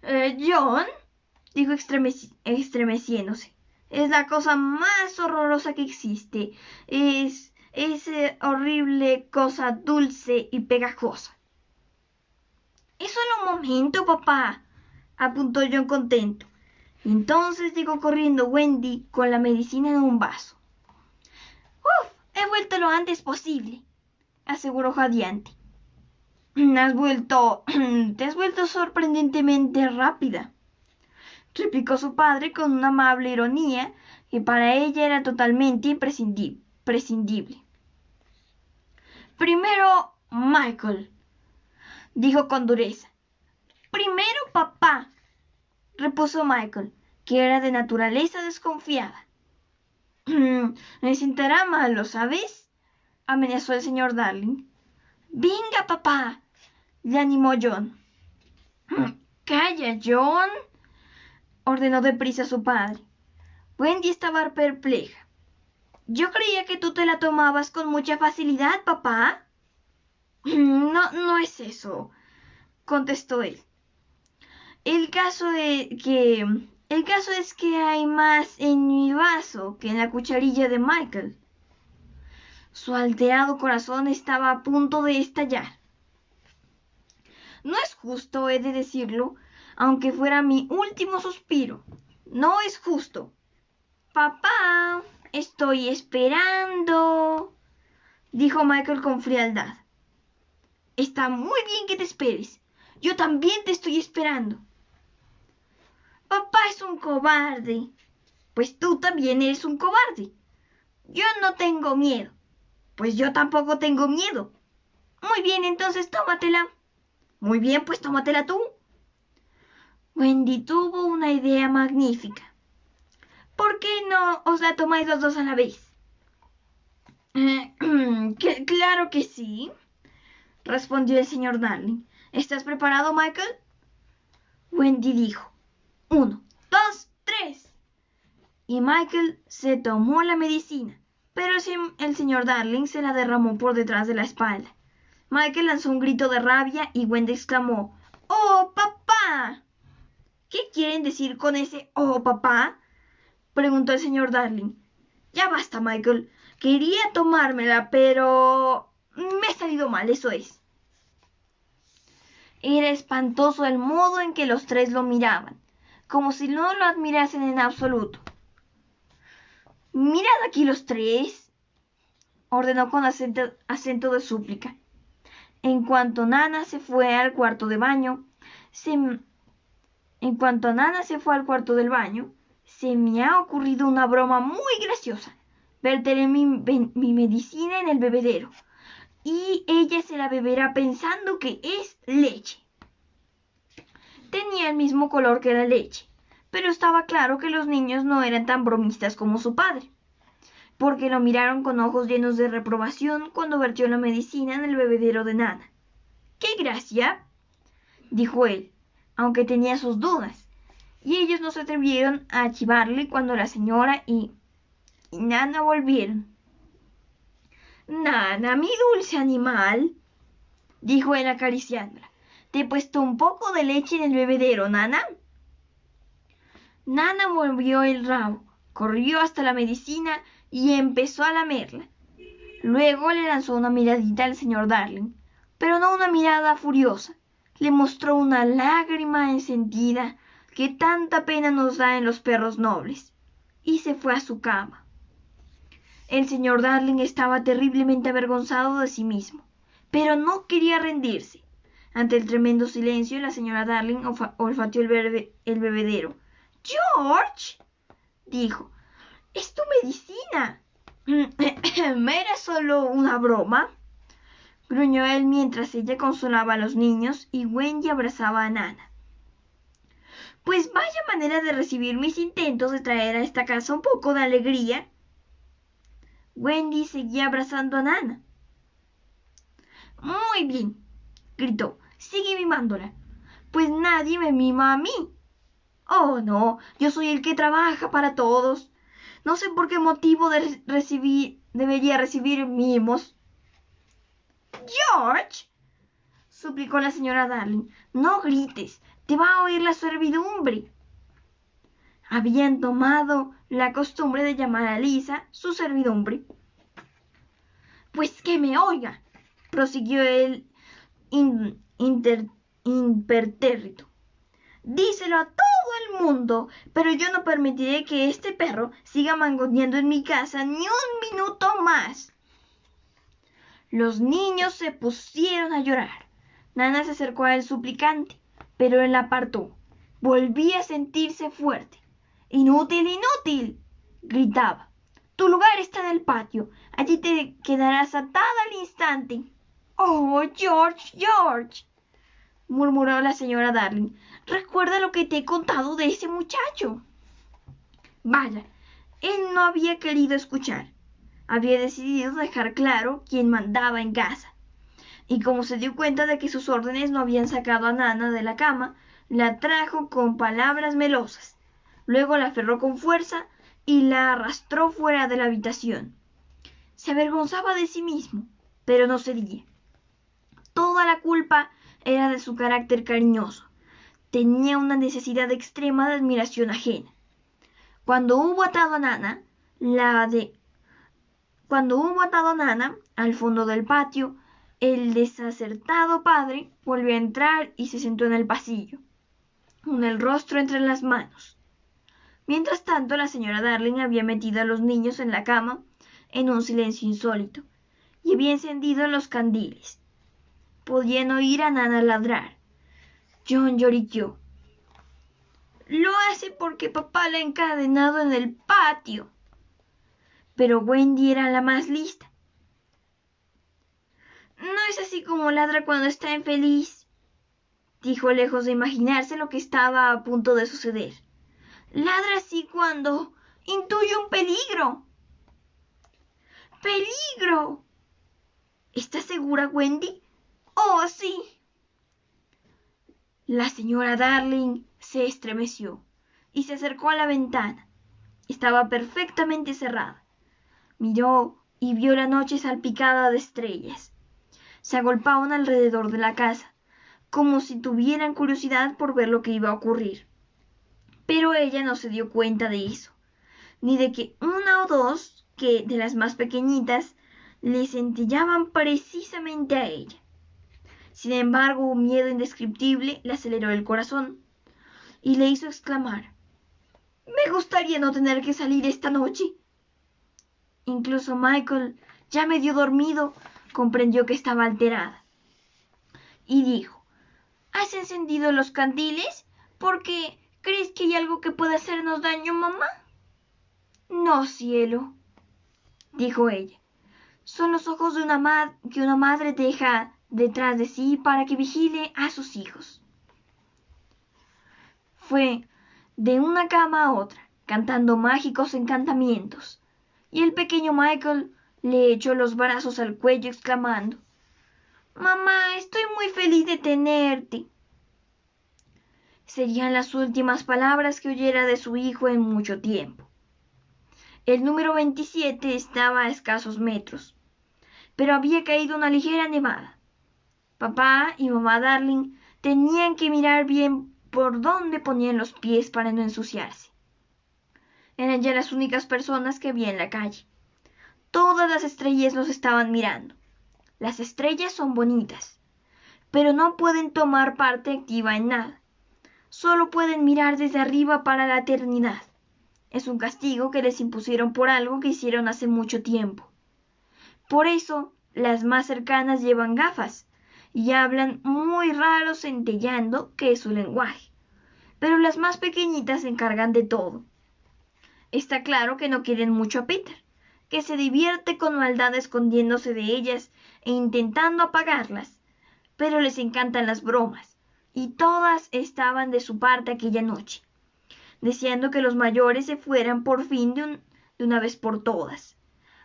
«John», dijo estremeciéndose, «es la cosa más horrorosa que existe. Es esa horrible cosa dulce y pegajosa». «Es solo un momento, papá», apuntó John contento. Entonces llegó corriendo Wendy con la medicina en un vaso. «¡Uf! He vuelto lo antes posible», aseguró jadeante. Te has vuelto sorprendentemente rápida», replicó su padre con una amable ironía que para ella era totalmente imprescindible. «Primero, Michael», dijo con dureza. «Primero, papá», repuso Michael, que era de naturaleza desconfiada. «Me sentará mal, ¿lo sabes?», amenazó el señor Darling. «Venga, papá», le animó John. «Calla, John», ordenó deprisa su padre. Wendy estaba perpleja. «Yo creía que tú te la tomabas con mucha facilidad, papá». No es eso», contestó él. El caso es que hay más en mi vaso que en la cucharilla de Michael». Su alterado corazón estaba a punto de estallar. «No es justo, he de decirlo, aunque fuera mi último suspiro. No es justo». «Papá, estoy esperando», dijo Michael con frialdad. «Está muy bien que te esperes. Yo también te estoy esperando». «Papá es un cobarde», Pues tú también eres un cobarde. Yo no tengo miedo. Pues yo tampoco tengo miedo. Muy bien, entonces tómatela. Muy bien, pues tómatela tú. Wendy tuvo una idea magnífica. ¿Por qué no os la tomáis los dos a la vez? Claro que sí, respondió el señor Darling. ¿Estás preparado, Michael? Wendy dijo: 1, 2, 3. Y Michael se tomó la medicina, pero el señor Darling se la derramó por detrás de la espalda. Michael lanzó un grito de rabia y Wendy exclamó: ¡Oh, papá! ¿Qué quieren decir con ese «oh, papá?», preguntó el señor Darling. Ya basta, Michael. Quería tomármela, pero me ha salido mal, eso es. Era espantoso el modo en que los tres lo miraban, como si no lo admirasen en absoluto. «Mirad aquí los tres», ordenó con acento de súplica. En cuanto Nana se fue al cuarto del baño, se me ha ocurrido una broma muy graciosa. Verteré mi medicina en el bebedero y ella se la beberá pensando que es leche. Tenía el mismo color que la leche, pero estaba claro que los niños no eran tan bromistas como su padre, porque lo miraron con ojos llenos de reprobación cuando vertió la medicina en el bebedero de Nana. ¡Qué gracia!, dijo él, aunque tenía sus dudas, y ellos no se atrevieron a chivarle cuando la señora y Nana volvieron. «Nana, mi dulce animal», dijo él acariciándola, «te he puesto un poco de leche en el bebedero, Nana». Nana movió el rabo, corrió hasta la medicina y empezó a lamerla. Luego le lanzó una miradita al señor Darling, pero no una mirada furiosa. Le mostró una lágrima encendida que tanta pena nos da en los perros nobles, y se fue a su cama. El señor Darling estaba terriblemente avergonzado de sí mismo, pero no quería rendirse. Ante el tremendo silencio, la señora Darling olfateó el bebedero. «George», dijo, «es tu medicina». «¿Era solo una broma?», gruñó él mientras ella consolaba a los niños y Wendy abrazaba a Nana. «Pues vaya manera de recibir mis intentos de traer a esta casa un poco de alegría». Wendy seguía abrazando a Nana. «Muy bien», gritó, «sigue mimándola». «Pues nadie me mima a mí». «Oh, no, yo soy el que trabaja para todos. No sé por qué motivo debería recibir mimos». «George», suplicó la señora Darling, «no grites, te va a oír la servidumbre». Habían tomado la costumbre de llamar a Lisa su servidumbre. «Pues que me oiga», prosiguió el impertérrito. «Díselo a todo el mundo, pero yo no permitiré que este perro siga mangoneando en mi casa ni un minuto más». Los niños se pusieron a llorar. Nana se acercó a él suplicante, pero él la apartó. Volvía a sentirse fuerte. «Inútil, inútil», gritaba. «Tu lugar está en el patio. Allí te quedarás atada al instante». «Oh, George, George», murmuró la señora Darling, «recuerda lo que te he contado de ese muchacho». Vaya, él no había querido escuchar. Había decidido dejar claro quién mandaba en casa. Y como se dio cuenta de que sus órdenes no habían sacado a Nana de la cama, la trajo con palabras melosas. Luego la aferró con fuerza y la arrastró fuera de la habitación. Se avergonzaba de sí mismo, pero no cedía. Toda la culpa era de su carácter cariñoso. Tenía una necesidad extrema de admiración ajena. Cuando hubo atado a Nana al fondo del patio, el desacertado padre volvió a entrar y se sentó en el pasillo, con el rostro entre las manos. Mientras tanto, la señora Darling había metido a los niños en la cama en un silencio insólito y había encendido los candiles. Podían oír a Nana ladrar. John lloriqueó. Lo hace porque papá la ha encadenado en el patio. Pero Wendy era la más lista. No es así como ladra cuando está infeliz, dijo lejos de imaginarse lo que estaba a punto de suceder. Ladra así cuando intuye un peligro. ¡Peligro! ¿Estás segura, Wendy? Oh, sí. La señora Darling se estremeció y se acercó a la ventana. Estaba perfectamente cerrada. Miró y vio la noche salpicada de estrellas. Se agolpaban alrededor de la casa, como si tuvieran curiosidad por ver lo que iba a ocurrir. Pero ella no se dio cuenta de eso, ni de que una o dos de las más pequeñitas le centillaban precisamente a ella. Sin embargo, un miedo indescriptible le aceleró el corazón y le hizo exclamar: «Me gustaría no tener que salir esta noche». Incluso Michael, ya medio dormido, comprendió que estaba alterada y dijo: «¿Has encendido los candiles? ¿Porque crees que hay algo que pueda hacernos daño, mamá?» «No, cielo», dijo ella. «Son los ojos de que una madre deja detrás de sí para que vigile a sus hijos». Fue de una cama a otra, cantando mágicos encantamientos, y el pequeño Michael le echó los brazos al cuello exclamando: «Mamá, estoy muy feliz de tenerte». Serían las últimas palabras que oyera de su hijo en mucho tiempo. El número 27 estaba a escasos metros, pero había caído una ligera nevada. Papá y mamá Darling tenían que mirar bien por dónde ponían los pies para no ensuciarse. Eran ya las únicas personas que había en la calle. Todas las estrellas los estaban mirando. Las estrellas son bonitas, pero no pueden tomar parte activa en nada. Solo pueden mirar desde arriba para la eternidad. Es un castigo que les impusieron por algo que hicieron hace mucho tiempo. Por eso, las más cercanas llevan gafas y hablan muy raro centelleando, que es su lenguaje. Pero las más pequeñitas se encargan de todo. Está claro que no quieren mucho a Peter, que se divierte con maldad escondiéndose de ellas e intentando apagarlas, pero les encantan las bromas, y todas estaban de su parte aquella noche, deseando que los mayores se fueran por fin de una vez por todas.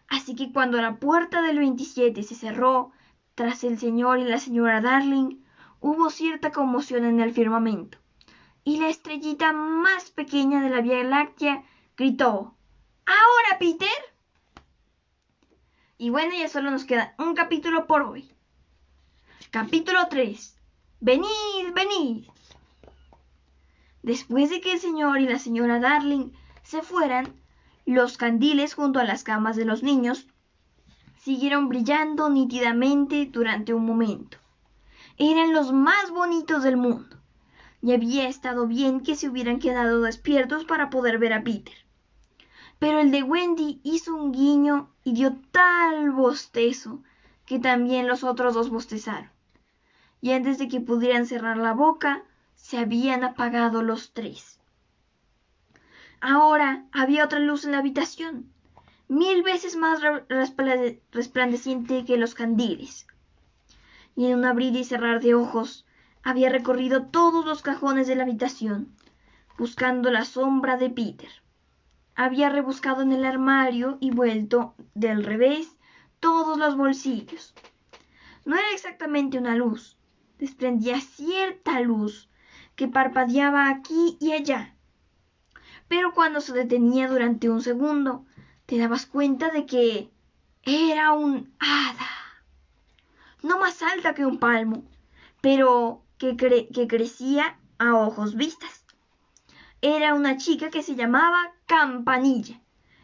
Así que cuando la puerta del 27 se cerró tras el señor y la señora Darling, hubo cierta conmoción en el firmamento, y la estrellita más pequeña de la Vía Láctea gritó: «¡Ahora, Peter!». Y bueno, ya solo nos queda un capítulo por hoy. Capítulo 3. ¡Venid, venid! Después de que el señor y la señora Darling se fueran, los candiles junto a las camas de los niños siguieron brillando nítidamente durante un momento. Eran los más bonitos del mundo, y había estado bien que se hubieran quedado despiertos para poder ver a Peter. Pero el de Wendy hizo un guiño y dio tal bostezo que también los otros dos bostezaron. Y antes de que pudieran cerrar la boca, se habían apagado los tres. Ahora había otra luz en la habitación, 1000 veces más resplandeciente que los candiles. Y en un abrir y cerrar de ojos, había recorrido todos los cajones de la habitación, buscando la sombra de Peter. Había rebuscado en el armario y vuelto del revés todos los bolsillos. No era exactamente una luz, desprendía cierta luz que parpadeaba aquí y allá. Pero cuando se detenía durante un segundo, te dabas cuenta de que era un hada. No más alta que un palmo, pero que crecía a ojos vistas. Era una chica que se llamaba Campanilla,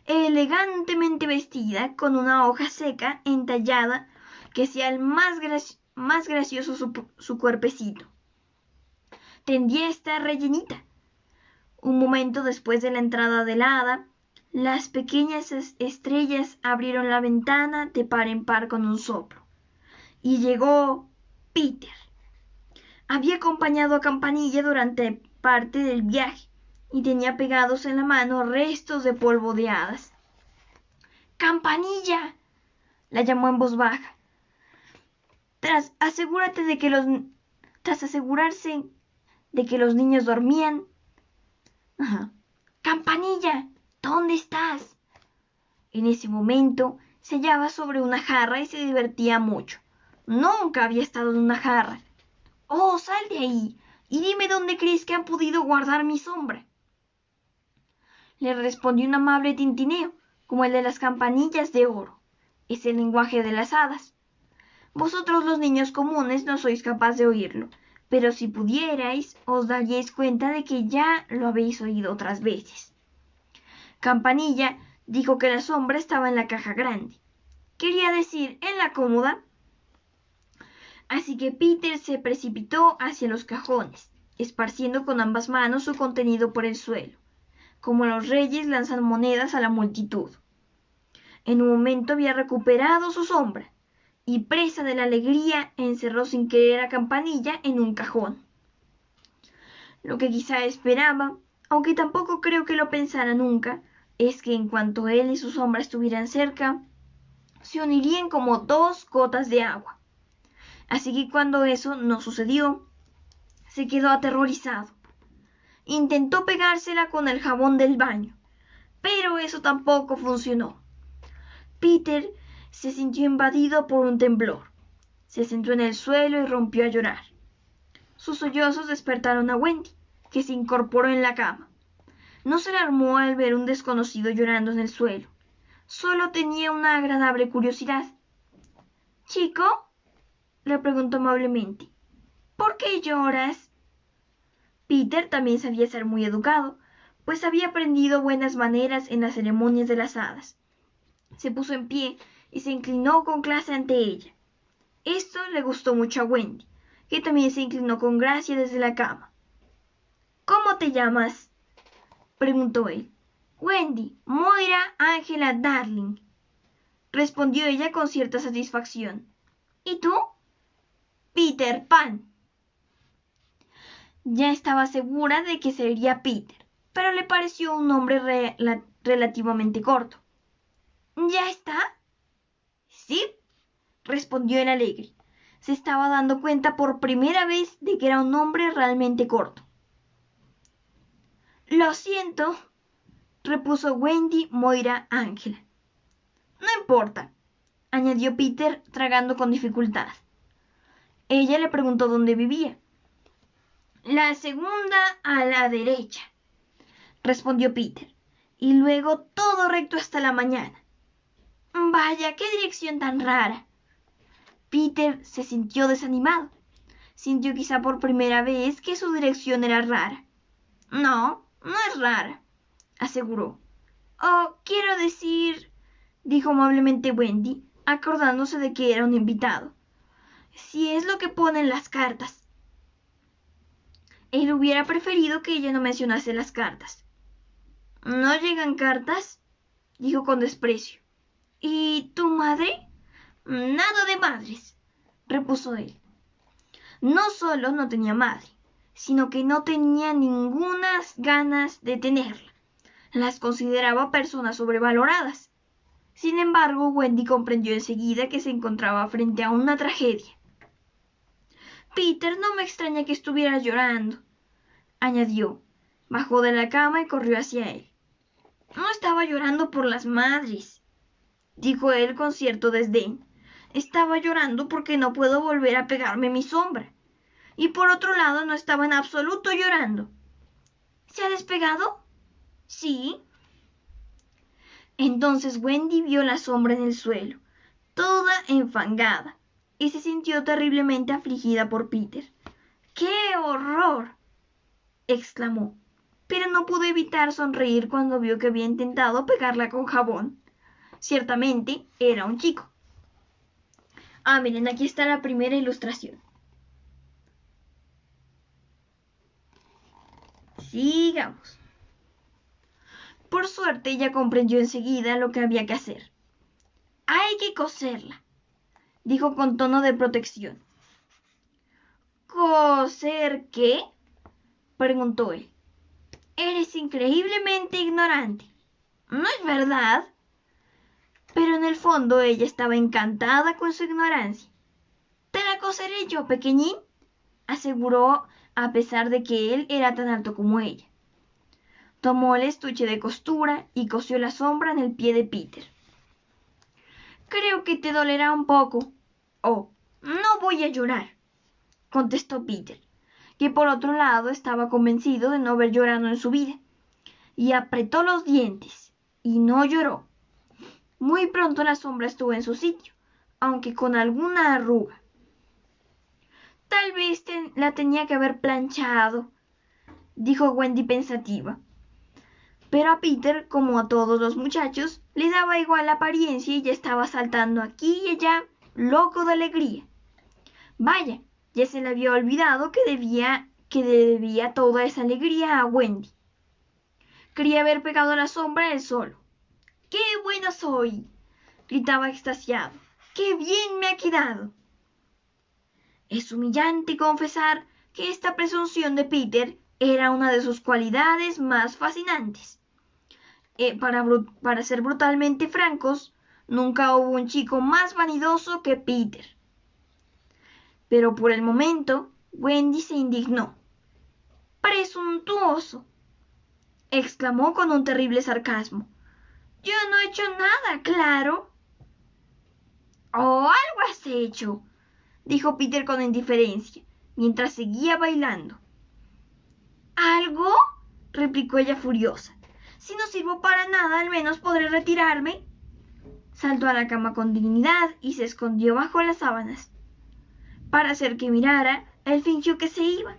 elegantemente vestida con una hoja seca entallada que hacía el más gracioso su cuerpecito. Tendía a estar rellenita. Un momento después de la entrada del hada, las pequeñas estrellas abrieron la ventana de par en par con un soplo, y llegó Peter. Había acompañado a Campanilla durante parte del viaje, y tenía pegados en la mano restos de polvo de hadas. ¡Campanilla!, la llamó en voz baja. Tras asegurarse de que los niños dormían. ¡Campanilla! ¿Dónde estás? En ese momento se hallaba sobre una jarra y se divertía mucho. Nunca había estado en una jarra. ¡Oh, sal de ahí! Y dime dónde crees que han podido guardar mi sombra. Le respondió un amable tintineo, como el de las campanillas de oro. Es el lenguaje de las hadas. Vosotros los niños comunes no sois capaz de oírlo, pero si pudierais, os daríais cuenta de que ya lo habéis oído otras veces. Campanilla dijo que la sombra estaba en la caja grande. Quería decir, en la cómoda. Así que Peter se precipitó hacia los cajones, esparciendo con ambas manos su contenido por el suelo, como los reyes lanzan monedas a la multitud. En un momento había recuperado su sombra, y presa de la alegría encerró sin querer a Campanilla en un cajón. Lo que quizá esperaba, aunque tampoco creo que lo pensara nunca, es que en cuanto él y su sombra estuvieran cerca, se unirían como dos gotas de agua. Así que cuando eso no sucedió, se quedó aterrorizado. Intentó pegársela con el jabón del baño, pero eso tampoco funcionó. Peter se sintió invadido por un temblor. Se sentó en el suelo y rompió a llorar. Sus sollozos despertaron a Wendy, que se incorporó en la cama. No se alarmó al ver un desconocido llorando en el suelo. Solo tenía una agradable curiosidad. —¿Chico? —le preguntó amablemente—, ¿por qué lloras? Peter también sabía ser muy educado, pues había aprendido buenas maneras en las ceremonias de las hadas. Se puso en pie y se inclinó con clase ante ella. Esto le gustó mucho a Wendy, que también se inclinó con gracia desde la cama. —¿Cómo te llamas? —preguntó él. —Wendy, Moira Angela Darling —respondió ella con cierta satisfacción. —¿Y tú? —Peter Pan. Ya estaba segura de que sería Peter, pero le pareció un nombre relativamente corto. —¿Ya está? —Sí —respondió el alegre. Se estaba dando cuenta por primera vez de que era un nombre realmente corto. —Lo siento —repuso Wendy Moira Angela. —No importa —añadió Peter, tragando con dificultad. Ella le preguntó dónde vivía. —La segunda a la derecha —respondió Peter—, y luego todo recto hasta la mañana. —Vaya, qué dirección tan rara. Peter se sintió desanimado. Sintió quizá por primera vez que su dirección era rara. —No, no es rara —aseguró. —Oh, quiero decir —dijo amablemente Wendy, acordándose de que era un invitado—, si es lo que ponen las cartas. Él hubiera preferido que ella no mencionase las cartas. —¿No llegan cartas? —dijo con desprecio. —¿Y tu madre? —Nada de madres —repuso él. No solo no tenía madre, sino que no tenía ningunas ganas de tenerla. Las consideraba personas sobrevaloradas. Sin embargo, Wendy comprendió enseguida que se encontraba frente a una tragedia. —Peter, no me extraña que estuvieras llorando —añadió. Bajó de la cama y corrió hacia él. —No estaba llorando por las madres —dijo él con cierto desdén—. Estaba llorando porque no puedo volver a pegarme mi sombra. Y por otro lado no estaba en absoluto llorando. —¿Se ha despegado? —Sí. Entonces Wendy vio la sombra en el suelo, toda enfangada, y se sintió terriblemente afligida por Peter. —¡Qué horror! —exclamó, pero no pudo evitar sonreír cuando vio que había intentado pegarla con jabón. Ciertamente era un chico. Miren, aquí está la primera ilustración. Sigamos. Por suerte ella comprendió enseguida lo que había que hacer. —Hay que coserla —dijo con tono de protección. —¿Coser qué? —preguntó él. Eres increíblemente ignorante. ¿No es verdad? Pero en el fondo ella estaba encantada con su ignorancia. Te la coseré yo, pequeñín, aseguró, a pesar de que él era tan alto como ella. Tomó el estuche de costura y cosió la sombra en el pie de Peter. Creo que te dolerá un poco. Oh, no voy a llorar, contestó Peter, que por otro lado estaba convencido de no haber llorado en su vida, y apretó los dientes, y no lloró. Muy pronto la sombra estuvo en su sitio, aunque con alguna arruga. Tal vez la tenía que haber planchado, dijo Wendy pensativa. Pero a Peter, como a todos los muchachos, le daba igual la apariencia y ya estaba saltando aquí y allá, loco de alegría. Vaya, ya se le había olvidado que le debía toda esa alegría a Wendy. Quería haber pegado la sombra él solo. ¡Qué bueno soy!, gritaba extasiado. ¡Qué bien me ha quedado! Es humillante confesar que esta presunción de Peter era una de sus cualidades más fascinantes. Para ser brutalmente francos, nunca hubo un chico más vanidoso que Peter. Pero por el momento, Wendy se indignó. ¡Presuntuoso!, exclamó con un terrible sarcasmo. Yo no he hecho nada, claro. Oh, algo has hecho, dijo Peter con indiferencia, mientras seguía bailando. ¿Algo?, replicó ella furiosa. Si no sirvo para nada, al menos podré retirarme. Saltó a la cama con dignidad y se escondió bajo las sábanas. Para hacer que mirara, él fingió que se iba,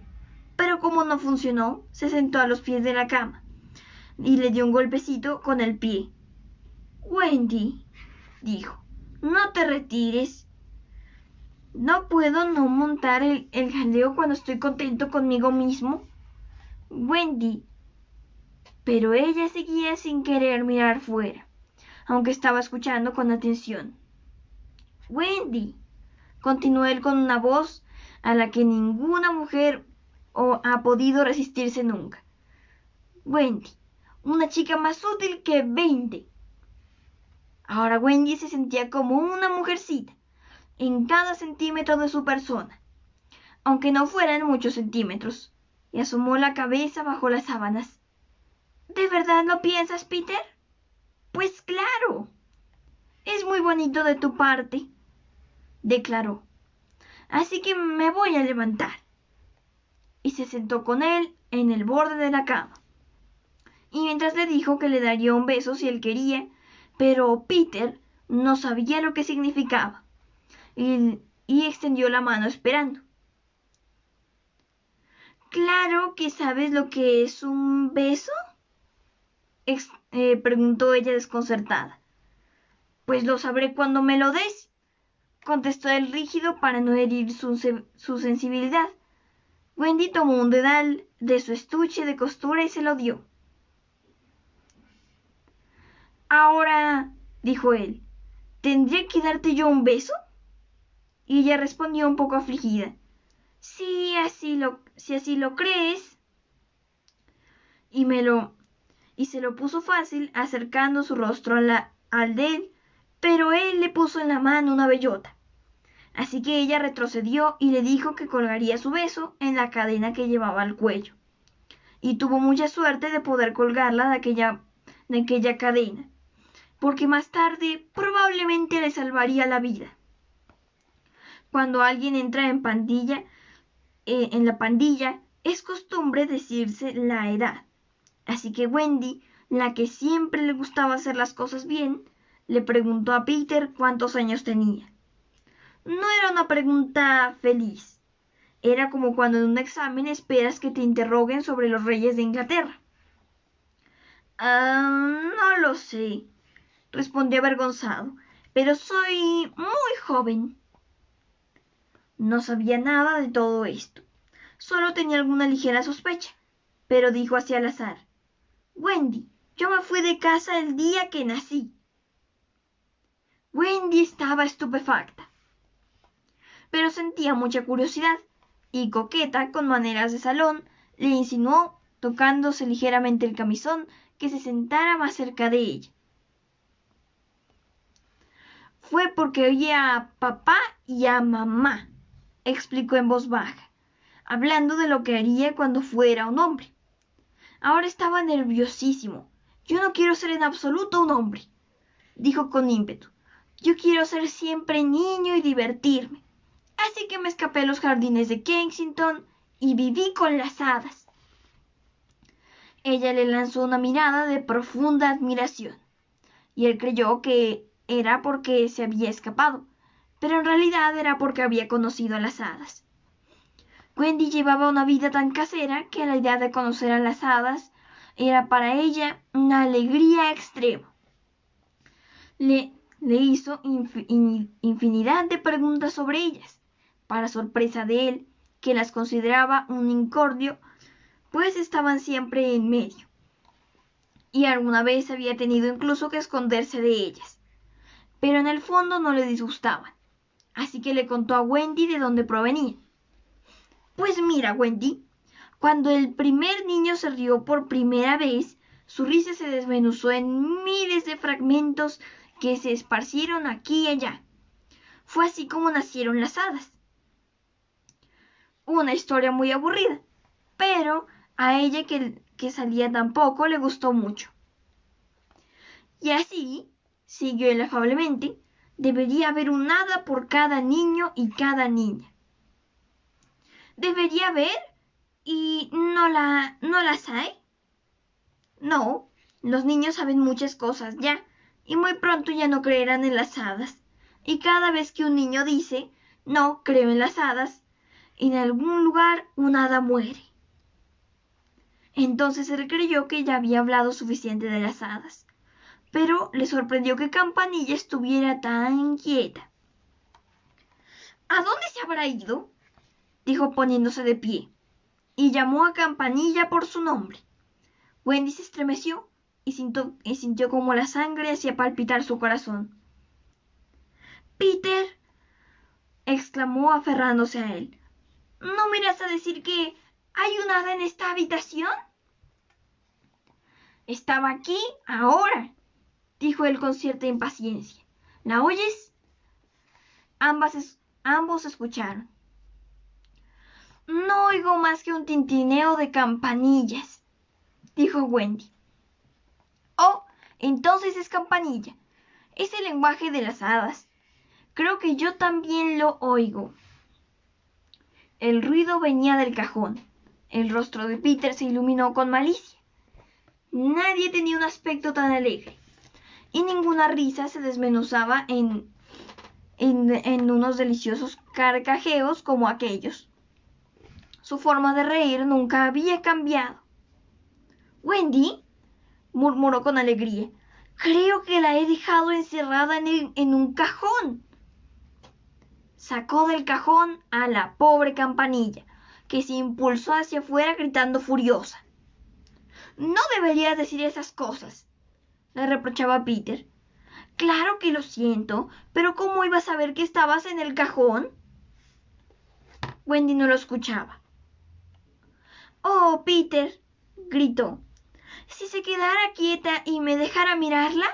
pero como no funcionó, se sentó a los pies de la cama y le dio un golpecito con el pie. Wendy, dijo, no te retires. No puedo no montar el jaleo cuando estoy contento conmigo mismo. Wendy. Pero ella seguía sin querer mirar fuera, aunque estaba escuchando con atención. Wendy, continuó él con una voz a la que ninguna mujer ha podido resistirse nunca. Wendy, una chica más útil que 20. Ahora Wendy se sentía como una mujercita, en cada centímetro de su persona, aunque no fueran muchos centímetros, y asomó la cabeza bajo las sábanas. ¿De verdad lo piensas, Peter? Pues claro. Es muy bonito de tu parte, declaró. Así que me voy a levantar. Y se sentó con él en el borde de la cama. Y mientras le dijo que le daría un beso si él quería, pero Peter no sabía lo que significaba. Y extendió la mano esperando. ¿Claro que sabes lo que es un beso?, preguntó ella desconcertada. Pues lo sabré cuando me lo des, contestó él rígido para no herir su sensibilidad. Wendy tomó un dedal de su estuche de costura y se lo dio. Ahora, dijo él, ¿tendría que darte yo un beso? Y ella respondió un poco afligida. Si así lo crees. Y se lo puso fácil, acercando su rostro al de él, pero él le puso en la mano una bellota. Así que ella retrocedió y le dijo que colgaría su beso en la cadena que llevaba al cuello. Y tuvo mucha suerte de poder colgarla de aquella cadena, porque más tarde probablemente le salvaría la vida. Cuando alguien entra en la pandilla, es costumbre decirse la edad. Así que Wendy, la que siempre le gustaba hacer las cosas bien, le preguntó a Peter cuántos años tenía. No era una pregunta feliz. Era como cuando en un examen esperas que te interroguen sobre los reyes de Inglaterra. No lo sé, respondió avergonzado, pero soy muy joven. No sabía nada de todo esto. Solo tenía alguna ligera sospecha, pero dijo así al azar. Wendy, yo me fui de casa el día que nací. Wendy estaba estupefacta, pero sentía mucha curiosidad y coqueta con maneras de salón le insinuó tocándose ligeramente el camisón, que se sentara más cerca de ella. Fue porque oía a papá y a mamá, explicó en voz baja, hablando de lo que haría cuando fuera un hombre. Ahora estaba nerviosísimo. Yo no quiero ser en absoluto un hombre, dijo con ímpetu. Yo quiero ser siempre niño y divertirme. Así que me escapé a los jardines de Kensington y viví con las hadas. Ella le lanzó una mirada de profunda admiración, y él creyó que era porque se había escapado, pero en realidad era porque había conocido a las hadas. Wendy llevaba una vida tan casera que la idea de conocer a las hadas era para ella una alegría extrema. Le hizo infinidad de preguntas sobre ellas, para sorpresa de él, que las consideraba un incordio, pues estaban siempre en medio, y alguna vez había tenido incluso que esconderse de ellas, pero en el fondo no le disgustaban, así que le contó a Wendy de dónde provenían. Pues mira, Wendy, cuando el primer niño se rió por primera vez, su risa se desmenuzó en miles de fragmentos que se esparcieron aquí y allá. Fue así como nacieron las hadas. Una historia muy aburrida, pero a ella que salía tan poco le gustó mucho. Y así, siguió él afablemente, debería haber un hada por cada niño y cada niña. ¿Debería haber? ¿Y no las hay? No, los niños saben muchas cosas ya, y muy pronto ya no creerán en las hadas. Y cada vez que un niño dice, no creo en las hadas, en algún lugar un hada muere. Entonces él creyó que ya había hablado suficiente de las hadas, pero le sorprendió que Campanilla estuviera tan inquieta. ¿A dónde se habrá ido?, dijo poniéndose de pie, y llamó a Campanilla por su nombre. Wendy se estremeció y sintió como la sangre hacía palpitar su corazón. «Peter», exclamó aferrándose a él, «¿no me irás a decir que hay un hada en esta habitación?» «Estaba aquí, ahora», dijo él con cierta impaciencia. «¿La oyes?» Ambos escucharon. «No oigo más que un tintineo de campanillas», dijo Wendy. «Oh, entonces es Campanilla. Es el lenguaje de las hadas. Creo que yo también lo oigo». El ruido venía del cajón. El rostro de Peter se iluminó con malicia. Nadie tenía un aspecto tan alegre, y ninguna risa se desmenuzaba en unos deliciosos carcajeos como aquellos. Su forma de reír nunca había cambiado. «Wendy», murmuró con alegría, «creo que la he dejado encerrada en un cajón». Sacó del cajón a la pobre Campanilla, que se impulsó hacia afuera gritando furiosa. «No deberías decir esas cosas», le reprochaba Peter. «Claro que lo siento, pero ¿cómo iba a saber que estabas en el cajón?» Wendy no lo escuchaba. «Oh, Peter», gritó, «si se quedara quieta y me dejara mirarla».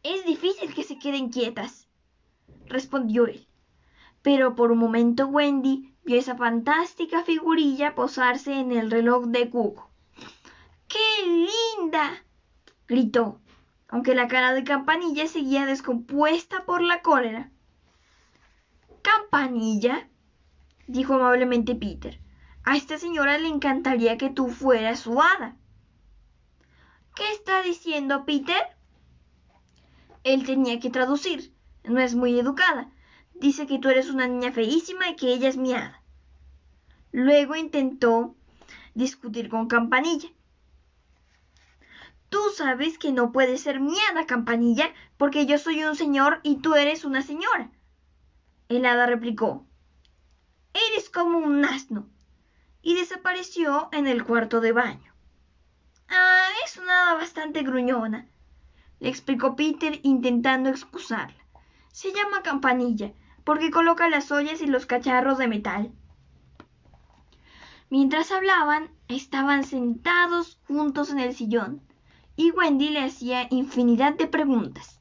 «Es difícil que se queden quietas», respondió él. Pero por un momento Wendy vio esa fantástica figurilla posarse en el reloj de cuco. «¡Qué linda!», gritó, aunque la cara de Campanilla seguía descompuesta por la cólera. «Campanilla», dijo amablemente Peter, «a esta señora le encantaría que tú fueras su hada». «¿Qué está diciendo, Peter?». Él tenía que traducir. No es muy educada. Dice que tú eres una niña feísima y que ella es mi hada. Luego intentó discutir con Campanilla. «Tú sabes que no puedes ser mi hada, Campanilla, porque yo soy un señor y tú eres una señora». El hada replicó: «Eres como un asno», y desapareció en el cuarto de baño. «Ah, es una hada bastante gruñona», le explicó Peter intentando excusarla. «Se llama Campanilla porque coloca las ollas y los cacharros de metal». Mientras hablaban, Estaban sentados juntos en el sillón y Wendy le hacía infinidad de preguntas.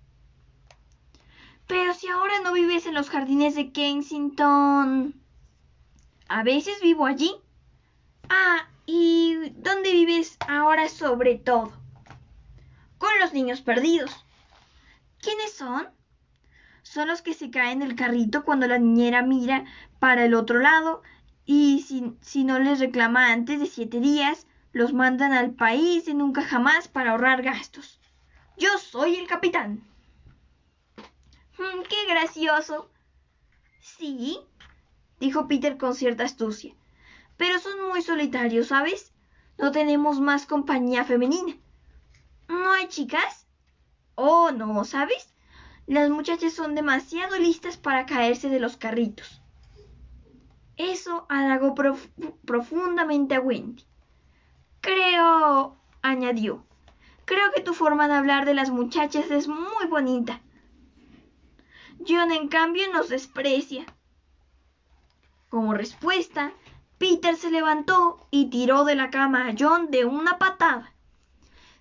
Pero si ahora no vives en los jardines de Kensington. A veces vivo allí. Ah, ¿y dónde vives ahora sobre todo? Con los niños perdidos. ¿Quiénes son? Son los que se caen del carrito cuando la niñera mira para el otro lado y si no les reclama antes de 7 días, los mandan al país de nunca jamás para ahorrar gastos. Yo soy el capitán. ¡Qué gracioso! Sí, dijo Peter con cierta astucia, pero son muy solitarios, ¿sabes? No tenemos más compañía femenina. ¿No hay chicas? Oh, no, ¿sabes? Las muchachas son demasiado listas para caerse de los carritos. Eso halagó profundamente a Wendy. Añadió, creo que tu forma de hablar de las muchachas es muy bonita. John, en cambio, nos desprecia. Como respuesta, Peter se levantó y tiró de la cama a John de una patada.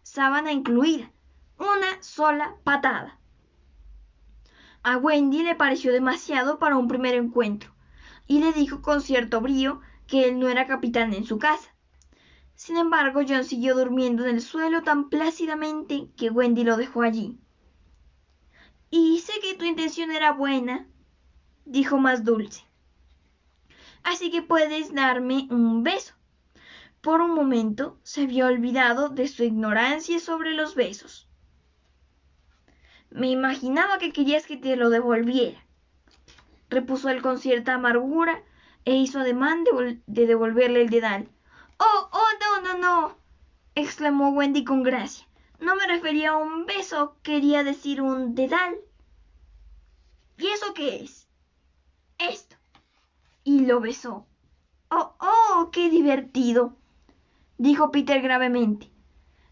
Sábana incluida. Una sola patada. A Wendy le pareció demasiado para un primer encuentro, y le dijo con cierto brío que él no era capitán en su casa. Sin embargo, John siguió durmiendo en el suelo tan plácidamente que Wendy lo dejó allí. Y sé que tu intención era buena, dijo más dulce. Así que puedes darme un beso. Por un momento se había olvidado de su ignorancia sobre los besos. Me imaginaba que querías que te lo devolviera, repuso él con cierta amargura e hizo ademán de devolverle el dedal. Oh, no, exclamó Wendy con gracia. No me refería a un beso, quería decir un dedal. ¿Y eso qué es? Esto. Y lo besó. Oh, qué divertido, dijo Peter gravemente.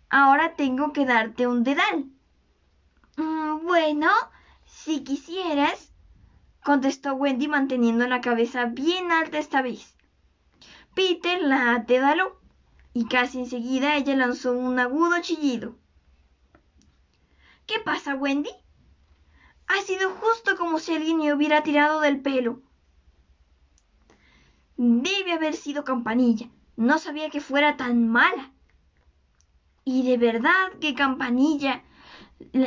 Ahora tengo que darte un dedal. Bueno, si quisieras, contestó Wendy manteniendo la cabeza bien alta esta vez. Peter la dedaló y casi enseguida ella lanzó un agudo chillido. ¿Qué pasa, Wendy? Ha sido justo como si alguien me hubiera tirado del pelo. Debe haber sido Campanilla. No sabía que fuera tan mala. Y de verdad que Campanilla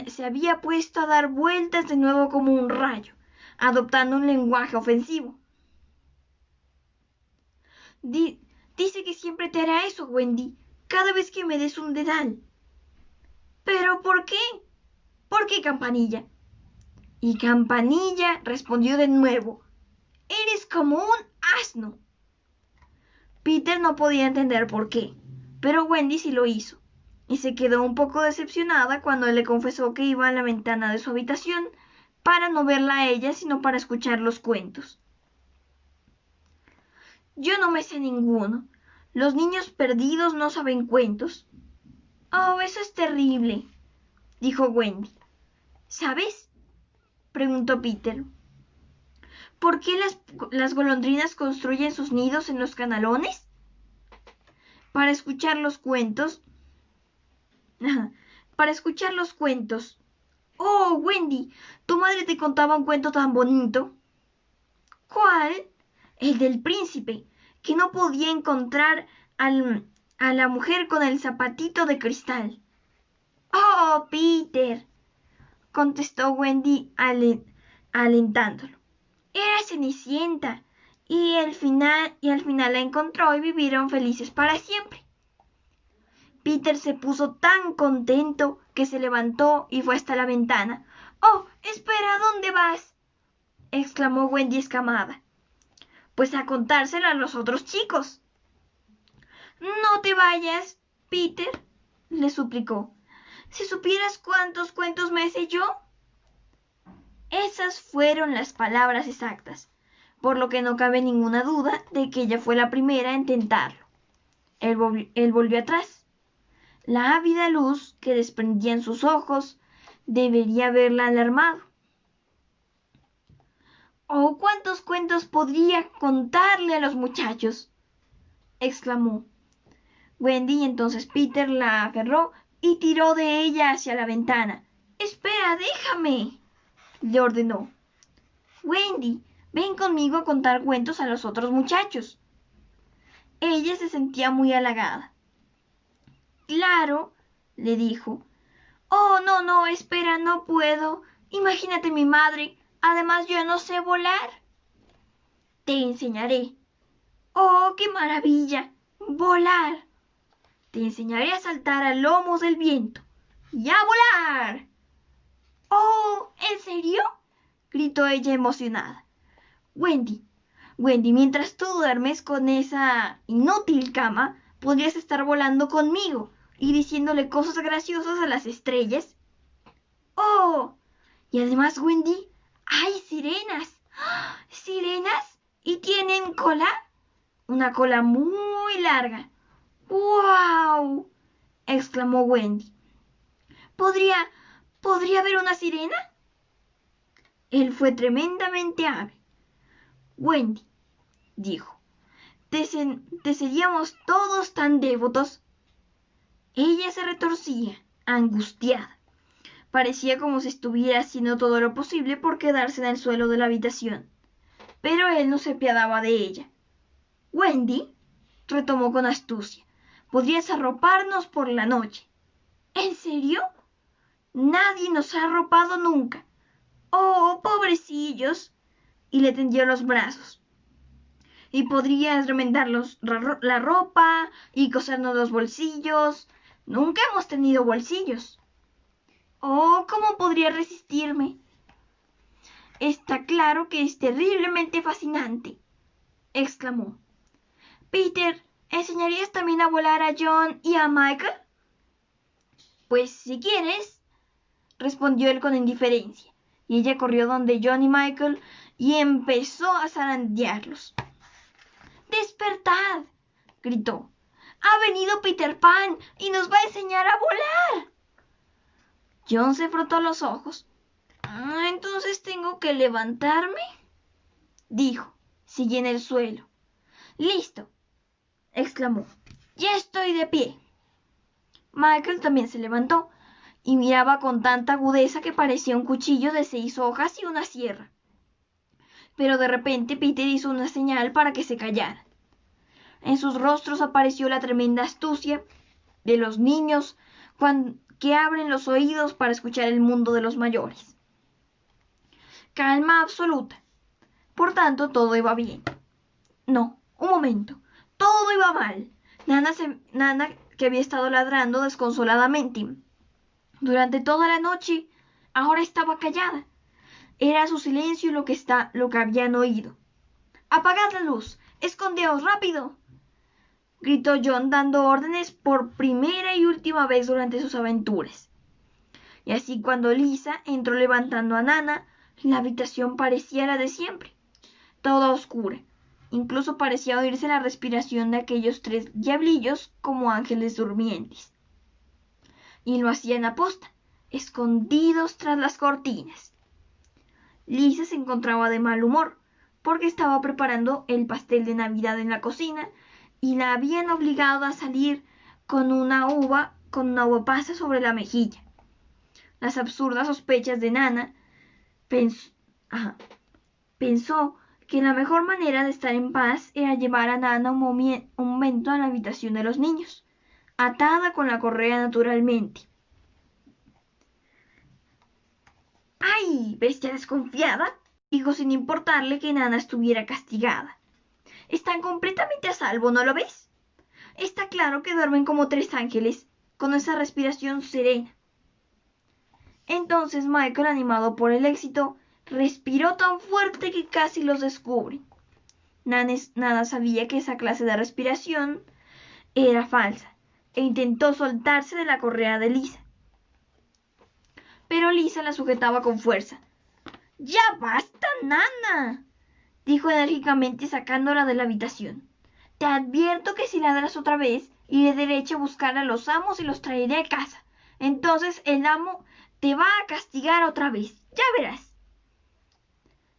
se había puesto a dar vueltas de nuevo como un rayo, adoptando un lenguaje ofensivo. Dice que siempre te hará eso, Wendy, cada vez que me des un dedal. ¿Pero por qué? ¿Por qué, Campanilla? Y Campanilla respondió de nuevo. Eres como un asno. Peter no podía entender por qué, pero Wendy sí lo hizo, y se quedó un poco decepcionada cuando él le confesó que iba a la ventana de su habitación para no verla a ella, sino para escuchar los cuentos. Yo no me sé ninguno. Los niños perdidos no saben cuentos. Oh, eso es terrible, dijo Wendy. ¿Sabes? Preguntó Peter. ¿Por qué las golondrinas construyen sus nidos en los canalones? Para escuchar los cuentos. Para escuchar los cuentos. Oh, Wendy, tu madre te contaba un cuento tan bonito. ¿Cuál? El del príncipe, que no podía encontrar a la mujer con el zapatito de cristal. Oh, Peter, contestó Wendy alentándolo. Era Cenicienta, y al final la encontró y vivieron felices para siempre. Peter se puso tan contento que se levantó y fue hasta la ventana. Oh, espera, ¿dónde vas? Exclamó Wendy escamada. Pues a contárselo a los otros chicos. No te vayas, Peter, le suplicó. Si supieras cuántos cuentos me sé yo. Esas fueron las palabras exactas, por lo que no cabe ninguna duda de que ella fue la primera a intentarlo. Él volvió atrás. La ávida luz que desprendía en sus ojos debería haberla alarmado. Oh, ¿cuántos cuentos podría contarle a los muchachos? Exclamó. Wendy y entonces Peter la agarró y tiró de ella hacia la ventana. —¡Espera, déjame! —le ordenó. —Wendy, ven conmigo a contar cuentos a los otros muchachos. Ella se sentía muy halagada. —Claro —le dijo—. Oh, no, no, espera, no puedo. Imagínate mi madre. Además, yo no sé volar. Te enseñaré. Oh, qué maravilla. Volar. Te enseñaré a saltar a lomos del viento. ¡Y a volar! Oh, ¿en serio? Gritó ella emocionada. Wendy, mientras tú duermes con esa inútil cama, podrías estar volando conmigo y diciéndole cosas graciosas a las estrellas. ¡Oh! Y además, Wendy, hay sirenas. ¡Ah! ¿Sirenas? ¿Y tienen cola? Una cola muy larga. ¡Guau! Exclamó Wendy. ¿Podría haber una sirena? Él fue tremendamente hábil. Wendy, dijo, ¿te seríamos todos tan devotos? Ella se retorcía, angustiada. Parecía como si estuviera haciendo todo lo posible por quedarse en el suelo de la habitación. Pero él no se apiadaba de ella. Wendy, retomó con astucia, podrías arroparnos por la noche. ¿En serio? Nadie nos ha arropado nunca. Oh, pobrecillos. Y le tendió los brazos. Y podrías remendarlos la ropa y cosernos los bolsillos. Nunca hemos tenido bolsillos. Oh, ¿cómo podría resistirme? Está claro que es terriblemente fascinante, exclamó. Peter, ¿enseñarías también a volar a John y a Michael? Pues si quieres, respondió él con indiferencia, y ella corrió donde John y Michael y empezó a zarandearlos. ¡Despertad! Gritó. ¡Ha venido Peter Pan y nos va a enseñar a volar! John se frotó los ojos. ¿Entonces tengo que levantarme? Dijo. Siguió en el suelo. ¡Listo! Exclamó. ¡Ya estoy de pie! Michael también se levantó y miraba con tanta agudeza que parecía un cuchillo de 6 hojas y una sierra. Pero de repente Peter hizo una señal para que se callaran. En sus rostros apareció la tremenda astucia de los niños que abren los oídos para escuchar el mundo de los mayores. Calma absoluta. Por tanto, todo iba bien. No, un momento. Todo iba mal. Nana, que había estado ladrando desconsoladamente durante toda la noche, ahora estaba callada. Era su silencio lo que habían oído. ¡Apagad la luz! ¡Escondeos rápido!, gritó John dando órdenes por primera y última vez durante sus aventuras. Y así cuando Lisa entró levantando a Nana, la habitación parecía la de siempre, toda oscura. Incluso parecía oírse la respiración de aquellos 3 diablillos como ángeles durmientes. Y lo hacían aposta, escondidos tras las cortinas. Lisa se encontraba de mal humor, porque estaba preparando el pastel de Navidad en la cocina y la habían obligado a salir con una uva pasa sobre la mejilla. Las absurdas sospechas de Nana pensó que la mejor manera de estar en paz era llevar a Nana un momento a la habitación de los niños, atada con la correa naturalmente. ¡Ay, bestia desconfiada!, dijo sin importarle que Nana estuviera castigada. Están completamente a salvo, ¿no lo ves? Está claro que duermen como 3 ángeles, con esa respiración serena. Entonces Michael, animado por el éxito, respiró tan fuerte que casi los descubre. Nana sabía que esa clase de respiración era falsa e intentó soltarse de la correa de Lisa. Pero Lisa la sujetaba con fuerza. ¡Ya basta, Nana!, dijo enérgicamente sacándola de la habitación. Te advierto que si ladras otra vez, iré derecho a buscar a los amos y los traeré a casa. Entonces el amo te va a castigar otra vez. Ya verás.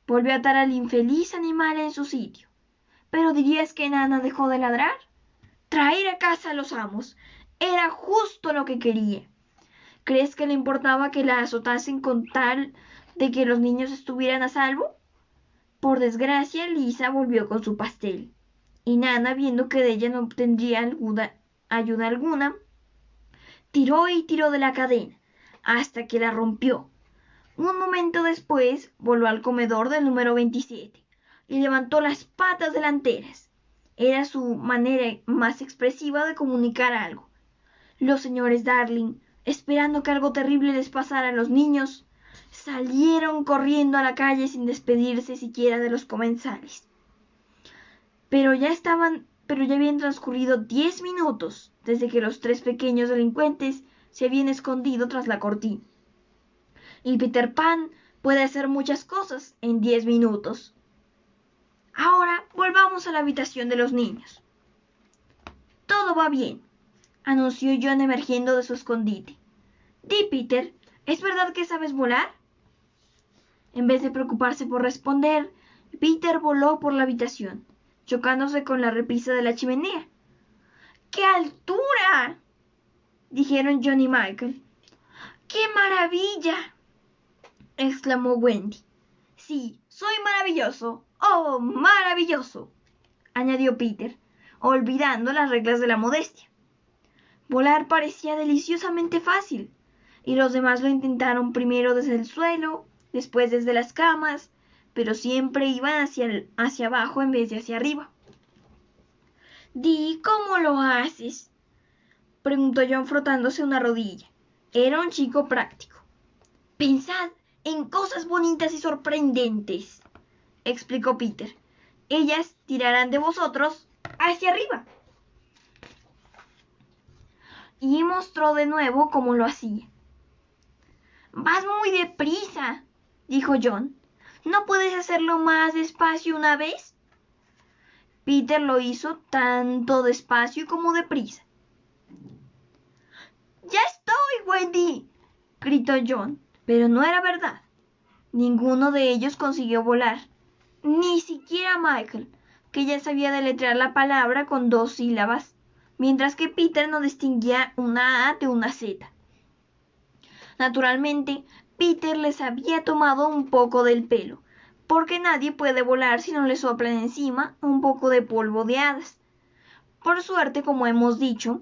Volvió a atar al infeliz animal en su sitio. ¿Pero dirías que Nana dejó de ladrar? Traer a casa a los amos. Era justo lo que quería. ¿Crees que le importaba que la azotasen con tal de que los niños estuvieran a salvo? Por desgracia, Lisa volvió con su pastel, y Nana, viendo que de ella no obtendría ayuda alguna, tiró y tiró de la cadena, hasta que la rompió. Un momento después, voló al comedor del número 27 y levantó las patas delanteras. Era su manera más expresiva de comunicar algo. Los señores Darling, esperando que algo terrible les pasara a los niños, salieron corriendo a la calle sin despedirse siquiera de los comensales. Pero ya habían transcurrido 10 minutos desde que los 3 pequeños delincuentes se habían escondido tras la cortina. Y Peter Pan puede hacer muchas cosas en 10 minutos. Ahora volvamos a la habitación de los niños. Todo va bien, anunció John emergiendo de su escondite. Di, Peter, ¿es verdad que sabes volar? En vez de preocuparse por responder, Peter voló por la habitación, chocándose con la repisa de la chimenea. ¡Qué altura!, dijeron John y Michael. ¡Qué maravilla!, exclamó Wendy. Sí, soy maravilloso. ¡Oh, maravilloso!, añadió Peter, olvidando las reglas de la modestia. Volar parecía deliciosamente fácil, y los demás lo intentaron primero desde el suelo, después desde las camas, pero siempre iban hacia abajo en vez de hacia arriba. Di, ¿cómo lo haces?, preguntó John frotándose una rodilla. Era un chico práctico. Pensad en cosas bonitas y sorprendentes, explicó Peter. Ellas tirarán de vosotros hacia arriba. Y mostró de nuevo cómo lo hacía. Vas muy deprisa, dijo John. ¿No puedes hacerlo más despacio una vez? Peter lo hizo tanto despacio como deprisa. ¡Ya estoy, Wendy!, gritó John, pero no era verdad. Ninguno de ellos consiguió volar, ni siquiera Michael, que ya sabía deletrear la palabra con 2 sílabas, mientras que Peter no distinguía una A de una Z. Naturalmente, Peter les había tomado un poco del pelo, porque nadie puede volar si no le soplan encima un poco de polvo de hadas. Por suerte, como hemos dicho,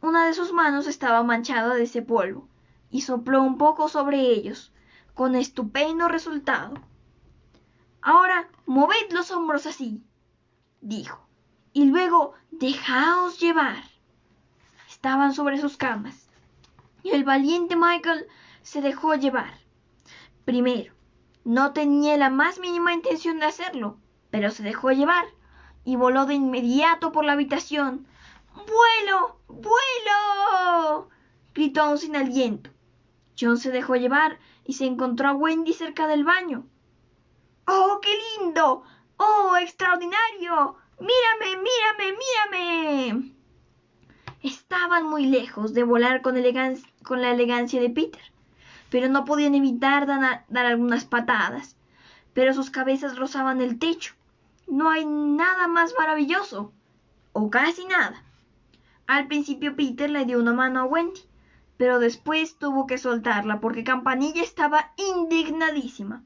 una de sus manos estaba manchada de ese polvo, y sopló un poco sobre ellos, con estupendo resultado. Ahora, moved los hombros así, dijo, y luego dejaos llevar. Estaban sobre sus camas, y el valiente Michael se dejó llevar. Primero, no tenía la más mínima intención de hacerlo, pero se dejó llevar, y voló de inmediato por la habitación. ¡Vuelo! ¡Vuelo!, gritó aún sin aliento. John se dejó llevar y se encontró a Wendy cerca del baño. ¡Oh, qué lindo! ¡Oh, extraordinario! ¡Mírame, mírame, mírame! Estaban muy lejos de volar con la elegancia de Peter, pero no podían evitar dar algunas patadas. Pero sus cabezas rozaban el techo. No hay nada más maravilloso, o casi nada. Al principio Peter le dio una mano a Wendy, pero después tuvo que soltarla porque Campanilla estaba indignadísima.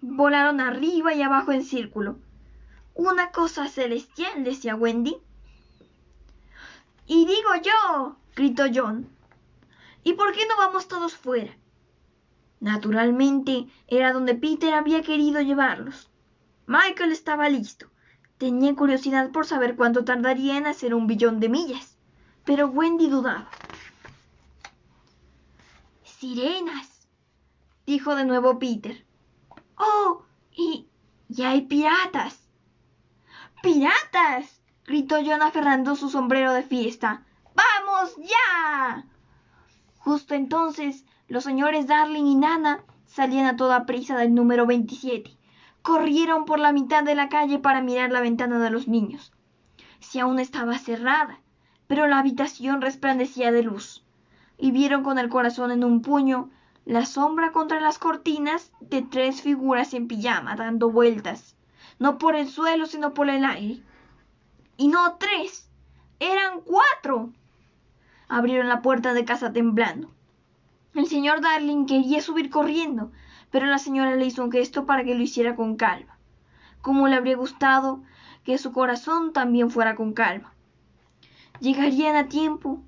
Volaron arriba y abajo en círculo. Una cosa celestial, decía Wendy. Y digo yo, gritó John. ¿Y por qué no vamos todos fuera? Naturalmente era donde Peter había querido llevarlos. Michael estaba listo. Tenía curiosidad por saber cuánto tardaría en hacer 1 billón de millas, pero Wendy dudaba. ¡Sirenas!, dijo de nuevo Peter. ¡Oh! Y hay piratas. ¡Piratas!, gritó John aferrando su sombrero de fiesta. ¡Vamos ya! Justo entonces, los señores Darling y Nana salían a toda prisa del número 27. Corrieron por la mitad de la calle para mirar la ventana de los niños. Si aún estaba cerrada, pero la habitación resplandecía de luz, y vieron con el corazón en un puño la sombra contra las cortinas de 3 figuras en pijama dando vueltas, no por el suelo sino por el aire. Y no 3, ¡Eran 4! Abrieron la puerta de casa temblando. El señor Darling quería subir corriendo, pero la señora le hizo un gesto para que lo hiciera con calma. Cómo le habría gustado que su corazón también fuera con calma. Llegarían a tiempo.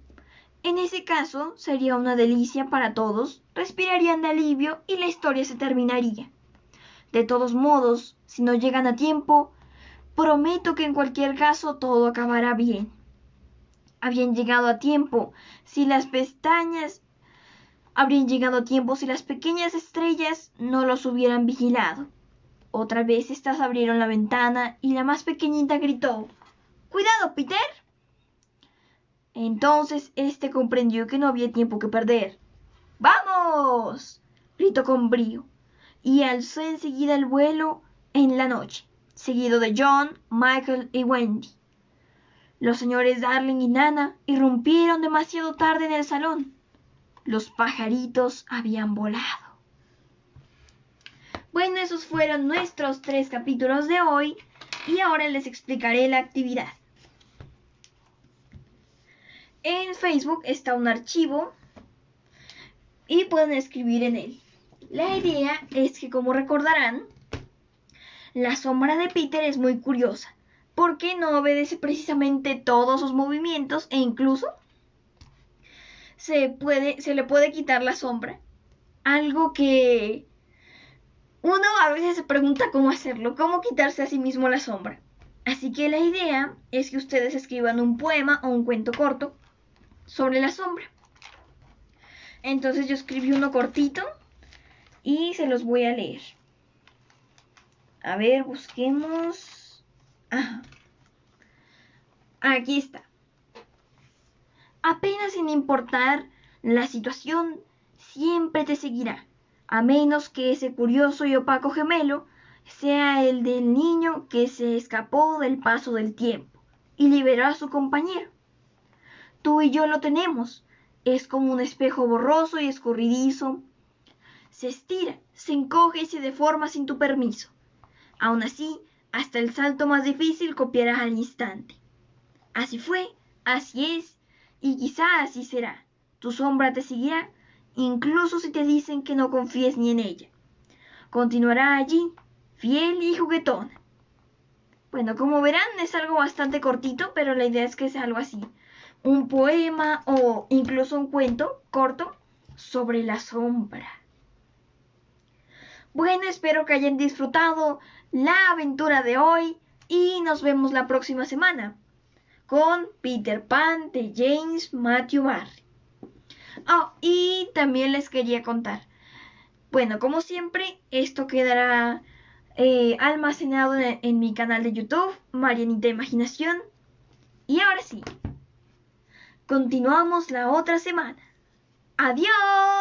En ese caso sería una delicia para todos, respirarían de alivio y la historia se terminaría. De todos modos, si no llegan a tiempo, prometo que en cualquier caso todo acabará bien. Habrían llegado a tiempo si las pequeñas estrellas no los hubieran vigilado. Otra vez estas abrieron la ventana y la más pequeñita gritó: ¡Cuidado, Peter! Entonces este comprendió que no había tiempo que perder. ¡Vamos!, gritó con brío, y alzó enseguida el vuelo en la noche, seguido de John, Michael y Wendy. Los señores Darling y Nana irrumpieron demasiado tarde en el salón. Los pajaritos habían volado. Bueno, esos fueron nuestros 3 capítulos de hoy y ahora les explicaré la actividad. En Facebook está un archivo y pueden escribir en él. La idea es que, como recordarán, la sombra de Peter es muy curiosa porque no obedece precisamente todos sus movimientos e incluso se le puede quitar la sombra. Algo que uno a veces se pregunta cómo hacerlo, cómo quitarse a sí mismo la sombra. Así que la idea es que ustedes escriban un poema o un cuento corto sobre la sombra. Entonces yo escribí uno cortito y se los voy a leer. A ver, busquemos. Ajá. Aquí está. Apenas sin importar la situación, siempre te seguirá, a menos que ese curioso y opaco gemelo sea el del niño que se escapó del paso del tiempo y liberó a su compañero. Tú y yo lo tenemos. Es como un espejo borroso y escurridizo. Se estira, se encoge y se deforma sin tu permiso. Aún así, hasta el salto más difícil copiarás al instante. Así fue, así es, y quizá así será. Tu sombra te seguirá, incluso si te dicen que no confíes ni en ella. Continuará allí, fiel y juguetona. Bueno, como verán, es algo bastante cortito, pero la idea es que sea algo así. Un poema o incluso un cuento corto sobre la sombra. Bueno, espero que hayan disfrutado la aventura de hoy y nos vemos la próxima semana con Peter Pan de James Matthew Barrie. Y también les quería contar. Bueno, como siempre, esto quedará almacenado en mi canal de YouTube, Marianita Imaginación. Y ahora sí, continuamos la otra semana. ¡Adiós!